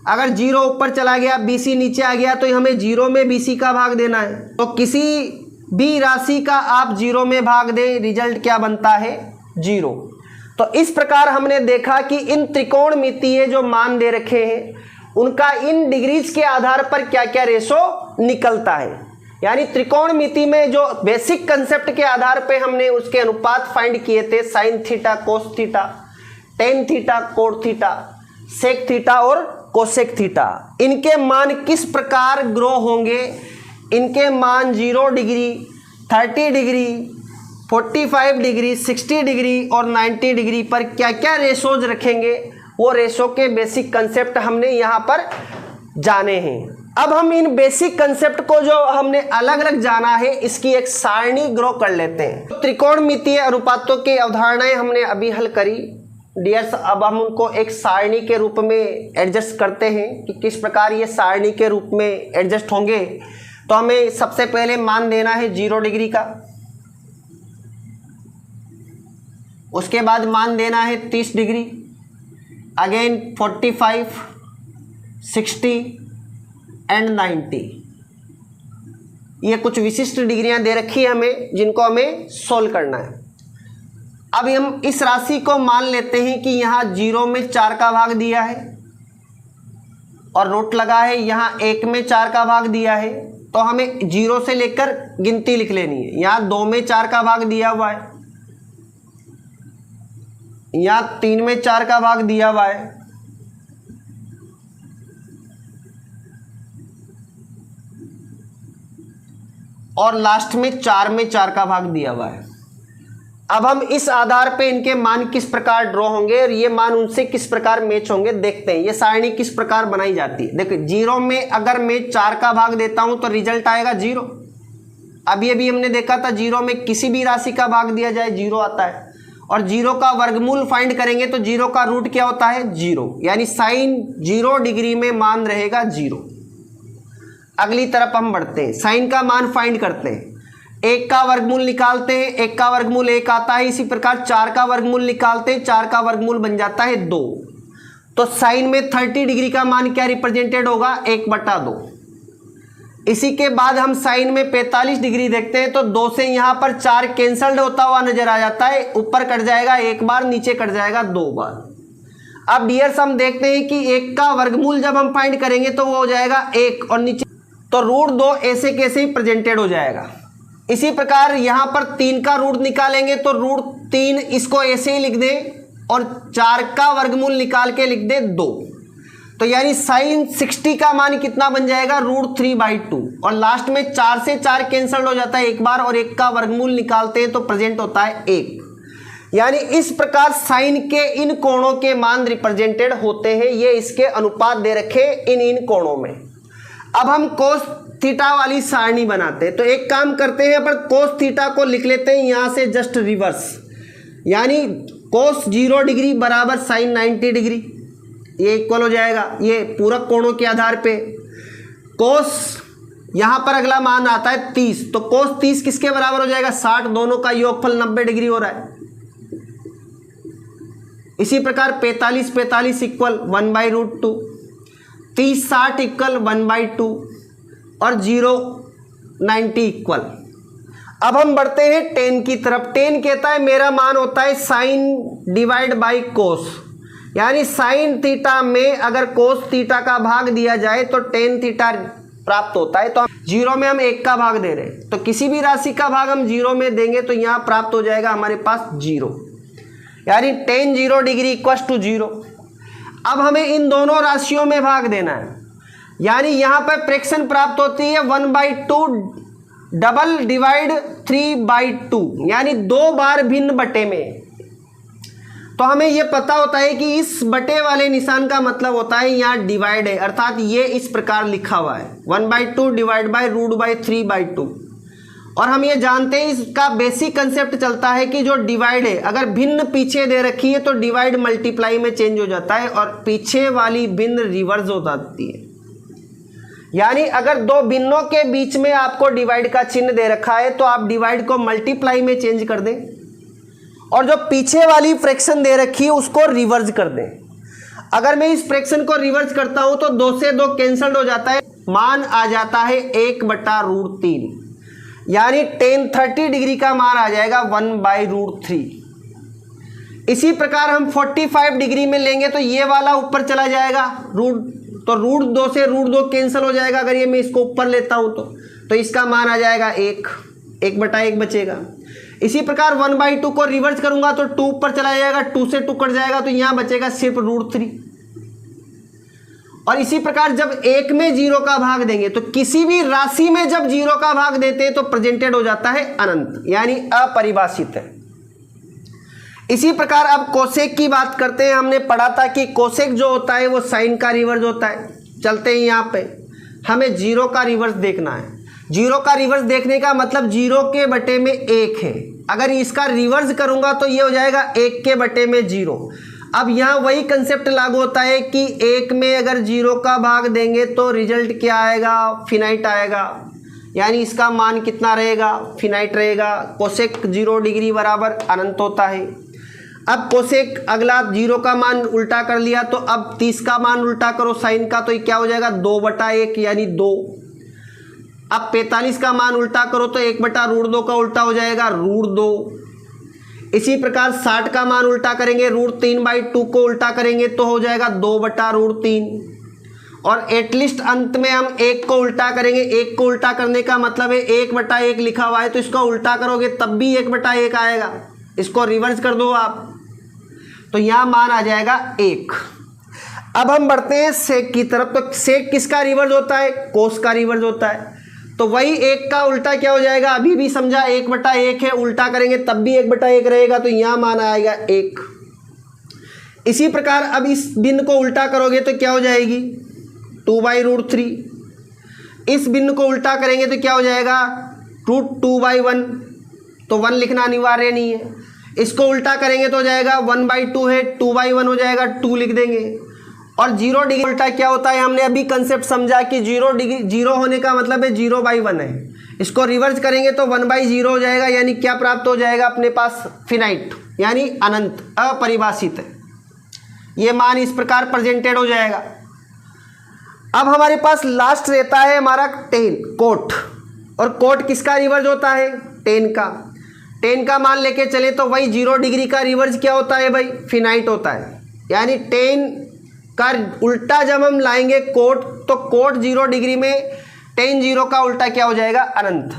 अगर 0 ऊपर चला गया, BC नीचे आ गया, तो हमें 0 में BC का भाग देना है। तो किसी भी राशि का आप 0 में भाग दें, रिजल्ट क्या बनता है? 0। तो इस प्रकार हमने देखा कि इन त्रिकोणमितीय जो मान दे रखे हैं उनका इन डिग्रीज के आधार पर क्या क्या रेशो निकलता है। यानी त्रिकोणमिति में जो बेसिक कंसेप्ट के आधार पे हमने उसके अनुपात फाइंड किए थे, sine theta, cos theta, tan theta, cot theta, sec theta और कोसेक थीटा, इनके मान किस प्रकार ग्रो होंगे, इनके मान 0 डिग्री, 30 डिग्री, 45 डिग्री, 60 डिग्री और 90 डिग्री पर क्या क्या रेशोज रखेंगे, वो रेशो के बेसिक कंसेप्ट हमने यहाँ पर जाने हैं। अब हम इन बेसिक कंसेप्ट को जो हमने अलग अलग जाना है, इसकी एक सारणी ग्रो कर लेते हैं। त्रिकोणमितीय अनुपातों की अवधारणाएं हमने अभी हल करी डियर्स। अब हम उनको एक सारणी के रूप में एडजस्ट करते हैं कि किस प्रकार ये सारणी के रूप में एडजस्ट होंगे। तो हमें सबसे पहले मान देना है 0 डिग्री का, उसके बाद मान देना है 30 डिग्री, अगेन 45, 60 एंड 90। ये कुछ विशिष्ट डिग्रियां दे रखी है हमें, जिनको हमें सोल्व करना है। अब हम इस राशि को मान लेते हैं कि यहाँ 0 में 4 का भाग दिया है और रूट लगा है, यहाँ 1 में 4 का भाग दिया है, तो हमें 0 से लेकर गिनती लिख लेनी है। यहाँ 2 में 4 का भाग दिया हुआ है, यहाँ 3 में 4 का भाग दिया हुआ है, और लास्ट में 4 में 4 का भाग दिया हुआ है। अब हम इस आधार पे इनके मान किस प्रकार ड्रॉ होंगे और ये मान उनसे किस प्रकार मैच होंगे देखते हैं। ये सारणी किस प्रकार बनाई जाती है। देखो 0 में अगर मैं 4 का भाग देता हूं तो रिजल्ट आएगा 0। अभी अभी हमने देखा था 0 में किसी भी राशि का भाग दिया जाए 0 आता है, और 0 का वर्गमूल फाइंड करेंगे तो 0 का रूट क्या होता है? 0, यानी साइन 0 डिग्री में मान रहेगा 0। अगली तरफ हम बढ़ते हैं, साइन का मान फाइंड करते हैं। 1 का वर्गमूल निकालते हैं, 1 का वर्गमूल 1 आता है। इसी प्रकार 4 का वर्गमूल निकालते हैं, 4 का वर्गमूल बन जाता है 2। तो साइन में 30 डिग्री का मान क्या रिप्रेजेंटेड होगा? 1/2। इसी के बाद हम साइन में 45 डिग्री देखते हैं, तो 2 से यहाँ पर 4 कैंसल्ड होता हुआ नजर आ जाता है। ऊपर कट जाएगा 1 बार, नीचे कट जाएगा 2 बार। अब डियर्स हम देखते हैं कि 1 का वर्गमूल जब हम फाइंड करेंगे तो वो हो जाएगा 1 और नीचे तो √2 ऐसे कैसे ही प्रेजेंटेड हो जाएगा। इसी प्रकार यहाँ पर 3 का रूट निकालेंगे तो √3 इसको ऐसे ही लिख दें और 4 का वर्गमूल निकाल के लिख दें 2। तो यानी साइन 60 का मान कितना बन जाएगा? √3/2। और लास्ट में 4 से 4 कैंसल हो जाता है 1 बार, और 1 का वर्गमूल निकालते हैं तो प्रेजेंट होता है 1। यानी इस प्रकार साइन के इन कोणों के मान रिप्रेजेंटेड होते हैं। ये इसके अनुपात दे रखे इन कोणों में। अब हम कोस थीटा वाली सारणी बनाते हैं। तो एक काम करते हैं, अपन कोस थीटा को लिख लेते हैं यहाँ से जस्ट रिवर्स, यानी कोस 0 डिग्री बराबर साइन 90 डिग्री, ये इक्वल हो जाएगा ये पूरक कोणों के आधार पे। कोस यहाँ पर अगला मान आता है 30, तो कोस 30 किसके बराबर हो जाएगा? 60। दोनों का योगफल 90 डिग्री हो रहा है। इसी प्रकार 45 इक्वल 1/√2, 30/60 इक्वल 1/2 और 0/90 इक्वल। अब हम बढ़ते हैं tan की तरफ। tan कहता है मेरा मान होता है साइन डिवाइड बाई कोस, यानी साइन थीटा में अगर कोस थीटा का भाग दिया जाए तो tan थीटा प्राप्त होता है। तो 0 में हम 1 का भाग दे रहे हैं, तो किसी भी राशि का भाग हम 0 में देंगे तो यहाँ प्राप्त हो जाएगा हमारे पास 0, यानी tan 0 डिग्री इक्वल टू 0। अब हमें इन दोनों राशियों में भाग देना है, यानी यहाँ पर फ्रैक्शन प्राप्त होती है 1/2 डबल डिवाइड 3/2, यानी 2 बार भिन्न बटे में। तो हमें यह पता होता है कि इस बटे वाले निशान का मतलब होता है यहाँ डिवाइड है, अर्थात ये इस प्रकार लिखा हुआ है 1/2 डिवाइड बाई √3/2। और हम ये जानते हैं इसका बेसिक कंसेप्ट चलता है कि जो डिवाइड है, अगर भिन्न पीछे दे रखी है तो डिवाइड मल्टीप्लाई में चेंज हो जाता है और पीछे वाली भिन्न रिवर्स हो जाती है। यानी अगर दो भिन्नों के बीच में आपको डिवाइड का चिन्ह दे रखा है तो आप डिवाइड को मल्टीप्लाई में चेंज कर दें और जो पीछे वाली फ्रैक्शन दे रखी है उसको रिवर्स कर दें। अगर मैं इस फ्रैक्शन को रिवर्स करता हूं तो 2 से 2 कैंसल्ड हो जाता है, मान आ जाता है 1/√3, यानी tan 30 डिग्री का मान आ जाएगा 1/√3। इसी प्रकार हम 45 डिग्री में लेंगे तो ये वाला ऊपर चला जाएगा, तो √2 से √2 कैंसिल हो जाएगा। अगर ये मैं इसको ऊपर लेता हूं तो इसका मान आ जाएगा 1/1 बचेगा। इसी प्रकार 1/2 को रिवर्स करूंगा तो 2 ऊपर चला जाएगा, 2 से 2 कट जाएगा तो यहां बचेगा सिर्फ √3। और इसी प्रकार जब 1 में 0 का भाग देंगे तो किसी भी राशि में जब 0 का भाग देते हैं तो प्रेजेंटेड हो जाता है अनंत, यानी अपरिभाषित है। इसी प्रकार अब कोसेक की बात करते हैं। हमने पढ़ा था कि कोसेक जो होता है वो साइन का रिवर्स होता है। चलते हैं यहाँ पे, हमें 0 का रिवर्स देखना है। 0 का रिवर्स देखने का मतलब 0 के बटे में 1 है। अगर इसका रिवर्स करूंगा तो ये हो जाएगा 1 के बटे में 0। अब यहाँ वही कंसेप्ट लागू होता है कि 1 में अगर 0 का भाग देंगे तो रिजल्ट क्या आएगा, फिनाइट आएगा, यानी इसका मान कितना रहेगा, फिनाइट रहेगा। कोसेक 0 डिग्री बराबर अनंत होता है। अब कोसेक अगला 0 का मान उल्टा कर लिया तो अब 30 का मान उल्टा करो साइन का, तो ये क्या हो जाएगा 2/1 यानी 2। अब 45 का मान उल्टा करो तो 1/√2 का उल्टा हो जाएगा √2। इसी प्रकार 60 का मान उल्टा करेंगे, √3/2 को उल्टा करेंगे तो हो जाएगा 2/√3। और एटलीस्ट अंत में हम 1 को उल्टा करेंगे। 1 को उल्टा करने का मतलब है 1/1 लिखा हुआ है तो इसका उल्टा करोगे तब भी 1/1 आएगा। इसको रिवर्स कर दो आप तो यहाँ मान आ जाएगा 1। अब हम बढ़ते हैं सेक की तरफ। तो सेक किसका रिवर्स होता है, कोस का रिवर्स होता है। तो वही 1 का उल्टा क्या हो जाएगा, अभी भी समझा 1/1 है, उल्टा करेंगे तब भी 1/1 रहेगा तो यहाँ मान आएगा 1। इसी प्रकार अब इस भिन्न को उल्टा करोगे तो क्या हो जाएगी 2/√3। इस भिन्न को उल्टा करेंगे तो क्या हो जाएगा √2/1, तो 1 लिखना अनिवार्य नहीं है। इसको उल्टा करेंगे तो हो जाएगा 1/2 है, 2/1 हो जाएगा, 2 लिख देंगे। और 0 डिग्री उल्टा क्या होता है, हमने अभी कंसेप्ट समझा कि 0 डिग्री 0 होने का मतलब है 0/1 है। इसको रिवर्स करेंगे तो 1/0 हो जाएगा, यानी क्या प्राप्त हो जाएगा अपने पास, फिनाइट, यानी अनंत, अपरिभाषित है। ये मान इस प्रकार प्रेजेंटेड हो जाएगा। अब हमारे पास लास्ट रहता है हमारा कोट। और कोट किसका रिवर्स होता है, tan का। tan का मान लेके चले तो वही 0 डिग्री का रिवर्स क्या होता है भाई, फिनाइट होता है। यानी tan का उल्टा जब हम लाएंगे कोट, तो कोट 0 डिग्री में tan 0 का उल्टा क्या हो जाएगा, अनंत।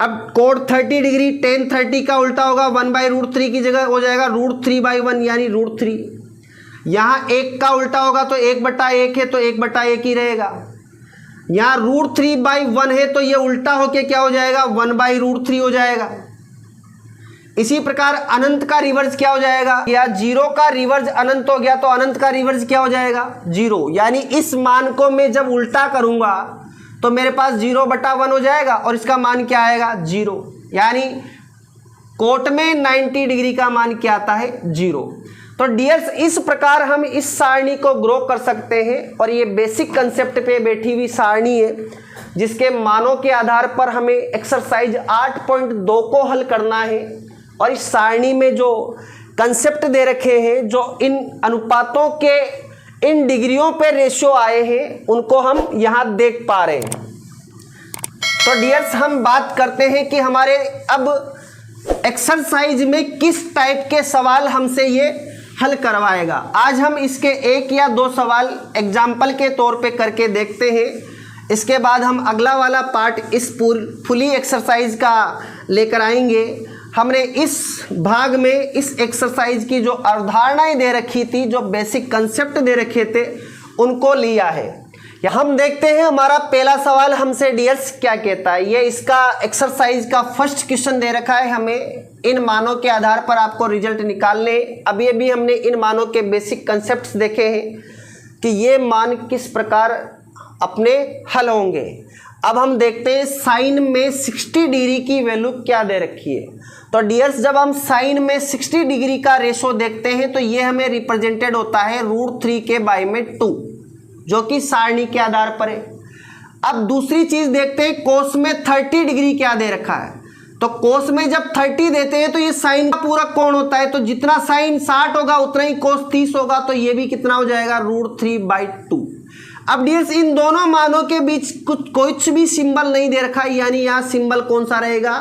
अब कोट 30 डिग्री tan 30 का उल्टा होगा 1/√3 की जगह हो जाएगा √3/1 यानी √3। यहाँ 1 का उल्टा होगा तो 1/1 है तो 1/1 ही रहेगा। यहाँ √3/1 है तो ये उल्टा होके क्या हो जाएगा 1/√3 हो जाएगा। इसी प्रकार अनंत का रिवर्स क्या हो जाएगा, या 0 का रिवर्स अनंत हो गया तो अनंत का रिवर्स क्या हो जाएगा 0। यानी इस मान को मैं जब उल्टा करूंगा तो मेरे पास 0/1 हो जाएगा और इसका मान क्या आएगा 0। यानी कोट में 90 डिग्री का मान क्या आता है 0। तो डियर्स इस प्रकार हम इस सारणी को ग्रो कर सकते हैं और ये बेसिक कंसेप्ट पे बैठी हुई सारणी है जिसके मानों के आधार पर हमें एक्सरसाइज 8.2 को हल करना है। और इस सारणी में जो कंसेप्ट दे रखे हैं, जो इन अनुपातों के इन डिग्रियों पे रेशियो आए हैं, उनको हम यहाँ देख पा रहे हैं। तो डियर्स हम बात करते हैं कि हमारे अब एक्सरसाइज में किस टाइप के सवाल हमसे ये हल करवाएगा। आज हम इसके 1 या 2 सवाल एग्जाम्पल के तौर पे करके देखते हैं। इसके बाद हम अगला वाला पार्ट इस फुली एक्सरसाइज का लेकर आएंगे। हमने इस भाग में इस एक्सरसाइज की जो अवधारणाएं दे रखी थी, जो बेसिक कंसेप्ट दे रखे थे, उनको लिया है। हम देखते हैं हमारा पहला सवाल हमसे डियर्स क्या कहता है। ये इसका एक्सरसाइज का फर्स्ट क्वेश्चन दे रखा है, हमें इन मानों के आधार पर आपको रिजल्ट निकालने। अभी अभी हमने इन मानों के बेसिक कंसेप्ट्स देखे हैं कि ये मान किस प्रकार अपने हल होंगे। अब हम देखते हैं साइन में 60 डिग्री की वैल्यू क्या दे रखी है। तो डियर्स, जब हम साइन में 60 डिग्री का रेशो देखते हैं तो ये हमें रिप्रेजेंटेड होता है √3 के बाय में 2, जो कि सारणी के आधार पर है। अब दूसरी चीज देखते हैं, कोस में 30 डिग्री क्या दे रखा है। तो कोस में जब 30 देते हैं तो ये साइन का पूरा कोण होता है, तो जितना साइन 60 होगा उतना ही कोस 30 होगा, तो ये भी कितना हो जाएगा √3/2। अब डियर्स, इन दोनों मानों के बीच कुछ भी सिंबल नहीं दे रखा है, यानी यहाँ सिंबल कौन सा रहेगा,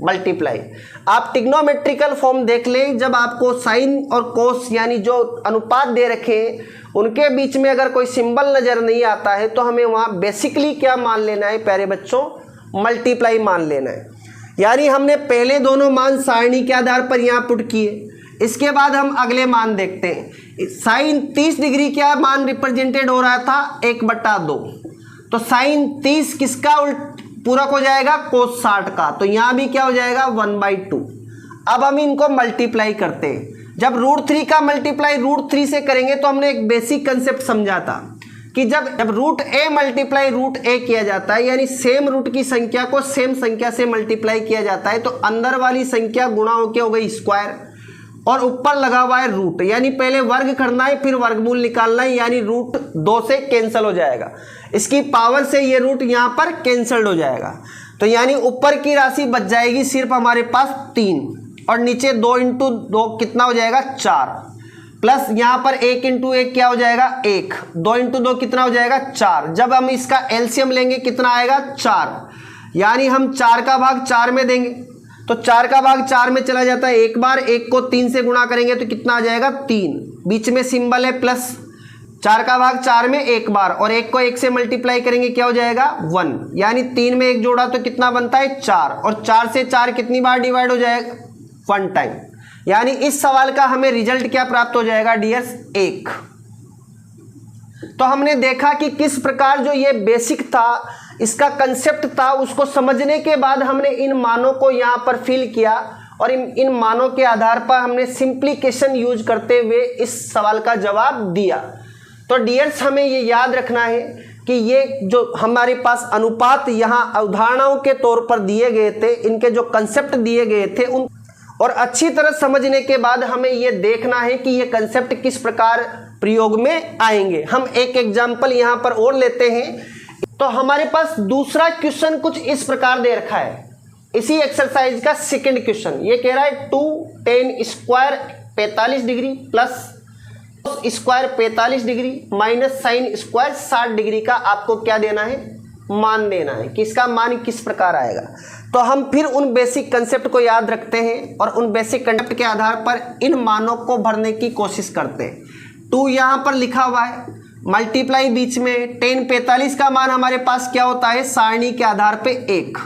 मल्टीप्लाई। आप ट्रिग्नोमेट्रिकल फॉर्म देख लें, जब आपको साइन और कोस यानी जो अनुपात दे रखे हैं उनके बीच में अगर कोई सिंबल नजर नहीं आता है तो हमें वहाँ बेसिकली क्या मान लेना है प्यारे बच्चों, मल्टीप्लाई मान लेना है। यानी हमने पहले दोनों मान सारणी के आधार पर यहाँ पुट किए, इसके बाद हम अगले मान देखते हैं। साइन 30 डिग्री क्या मान रिप्रेजेंटेड हो रहा था, 1/2। तो साइन 30 किसका पूरक हो जाएगा, कोस 60 का, तो यहाँ भी क्या हो जाएगा 1/2। अब हम इनको मल्टीप्लाई करते हैं। जब √3 का मल्टीप्लाई √3 से करेंगे तो हमने एक बेसिक कंसेप्ट समझा था कि जब √a मल्टीप्लाई √a किया जाता है, यानी सेम रूट की संख्या को सेम संख्या से मल्टीप्लाई किया जाता है, तो अंदर वाली संख्या गुणा होकर हो गई स्क्वायर और ऊपर लगा हुआ है रूट, यानी पहले वर्ग करना है फिर वर्गमूल निकालना है, यानी √2 से कैंसिल हो जाएगा। इसकी पावर से ये रूट यहाँ पर कैंसल्ड हो जाएगा, तो यानी ऊपर की राशि बच जाएगी सिर्फ हमारे पास 3 और नीचे 2 × 2 कितना हो जाएगा 4, प्लस यहाँ पर 1 × 1 क्या हो जाएगा 1, 2 × 2 कितना हो जाएगा 4। जब हम इसका एलसीएम लेंगे कितना आएगा 4, यानी हम 4 का भाग 4 में देंगे, तो 4 का भाग 4 में चला जाता है एक बार, 1 को 3 से गुणा करेंगे तो कितना आ जाएगा 3, बीच में सिंबल है प्लस, 4 का भाग 4 में एक बार और 1 को 1 से मल्टीप्लाई करेंगे क्या हो जाएगा 1, यानी 3 में 1 जोड़ा तो कितना बनता है 4, और 4 से 4 कितनी बार डिवाइड हो जाएगा 1 टाइम। यानी इस सवाल का हमें रिजल्ट क्या प्राप्त हो जाएगा डियर्स 1। तो हमने देखा कि किस प्रकार जो ये बेसिक था, इसका कंसेप्ट था, उसको समझने के बाद हमने इन मानों को यहाँ पर फिल किया और इन मानों के आधार पर हमने सिंप्लीकेशन यूज करते हुए इस सवाल का जवाब दिया। तो डियर्स, हमें ये याद रखना है कि ये जो हमारे पास अनुपात यहाँ अवधारणाओं के तौर पर दिए गए थे, इनके जो कंसेप्ट दिए गए थे उन और अच्छी तरह समझने के बाद हमें ये देखना है कि ये कंसेप्ट किस प्रकार प्रयोग में आएंगे। हम एक एग्जाम्पल यहाँ पर और लेते हैं। तो हमारे पास दूसरा क्वेश्चन कुछ इस प्रकार दे रखा है, इसी एक्सरसाइज का सेकंड क्वेश्चन। ये कह रहा है 2 tan square 45 degree plus square 45 degree minus sine square 60 degree का आपको क्या देना है, मान देना है कि इसका मान किस प्रकार आएगा। तो हम फिर उन बेसिक कंसेप्ट को याद रखते हैं और उन बेसिक कंसेप्ट के आधार पर इन मानों को भरने की कोशिश करते हैं। 2 यहाँ पर लिखा हुआ है, मल्टीप्लाई बीच में tan 45 का मान हमारे पास क्या होता है सारणी के आधार पे 1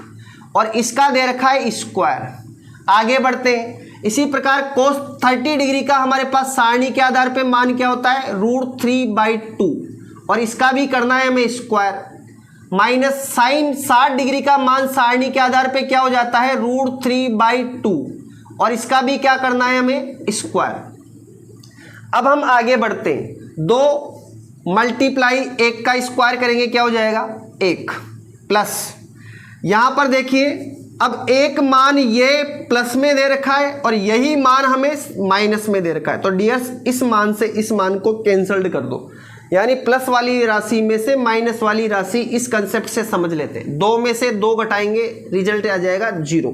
और इसका दे रखा है स्क्वायर। आगे बढ़ते हैं। इसी प्रकार कोस 30 डिग्री का हमारे पास सारणी के आधार पे मान क्या होता है √3/2 और इसका भी करना है हमें स्क्वायर, माइनस साइन 60 डिग्री का मान सारणी के आधार पे क्या हो जाता है √3/2 और इसका भी क्या करना है हमें स्क्वायर। अब हम आगे बढ़ते हैं। 2 मल्टीप्लाई 1 का स्क्वायर करेंगे क्या हो जाएगा 1 प्लस, यहां पर देखिए अब एक मान ये प्लस में दे रखा है और यही मान हमें माइनस में दे रखा है। तो डियर्स, इस मान से इस मान को कैंसल्ड कर दो, यानी प्लस वाली राशि में से माइनस वाली राशि इस कंसेप्ट से समझ लेते हैं। 2 में से 2 घटाएंगे, रिजल्ट आ जाएगा 0,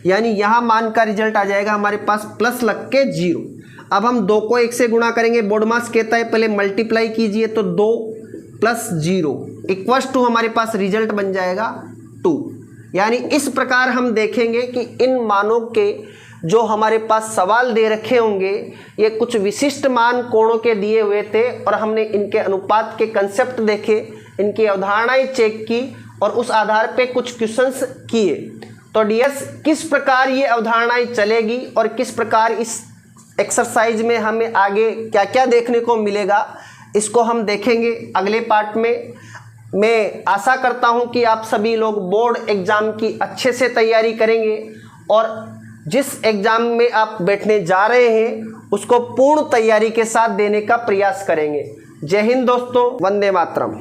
यानी यहाँ मान का रिजल्ट आ जाएगा हमारे पास प्लस लग के 0। अब हम 2 को 1 से गुणा करेंगे, बोर्ड मास कहता है पहले मल्टीप्लाई कीजिए, तो 2 + 0 = हमारे पास रिजल्ट बन जाएगा 2। यानी इस प्रकार हम देखेंगे कि इन मानों के जो हमारे पास सवाल दे रखे होंगे ये कुछ विशिष्ट मान कोणों के दिए हुए थे और हमने इनके अनुपात के कंसेप्ट देखे, इनकी अवधारणाएं चेक की और उस आधार पे कुछ क्वेश्चंस किए। तो डियर्स, किस प्रकार ये अवधारणाएं चलेगी और किस प्रकार इस एक्सरसाइज में हमें आगे क्या क्या देखने को मिलेगा, इसको हम देखेंगे अगले पार्ट में। मैं आशा करता हूं कि आप सभी लोग बोर्ड एग्ज़ाम की अच्छे से तैयारी करेंगे और जिस एग्ज़ाम में आप बैठने जा रहे हैं उसको पूर्ण तैयारी के साथ देने का प्रयास करेंगे। जय हिंद दोस्तों, वंदे मातरम।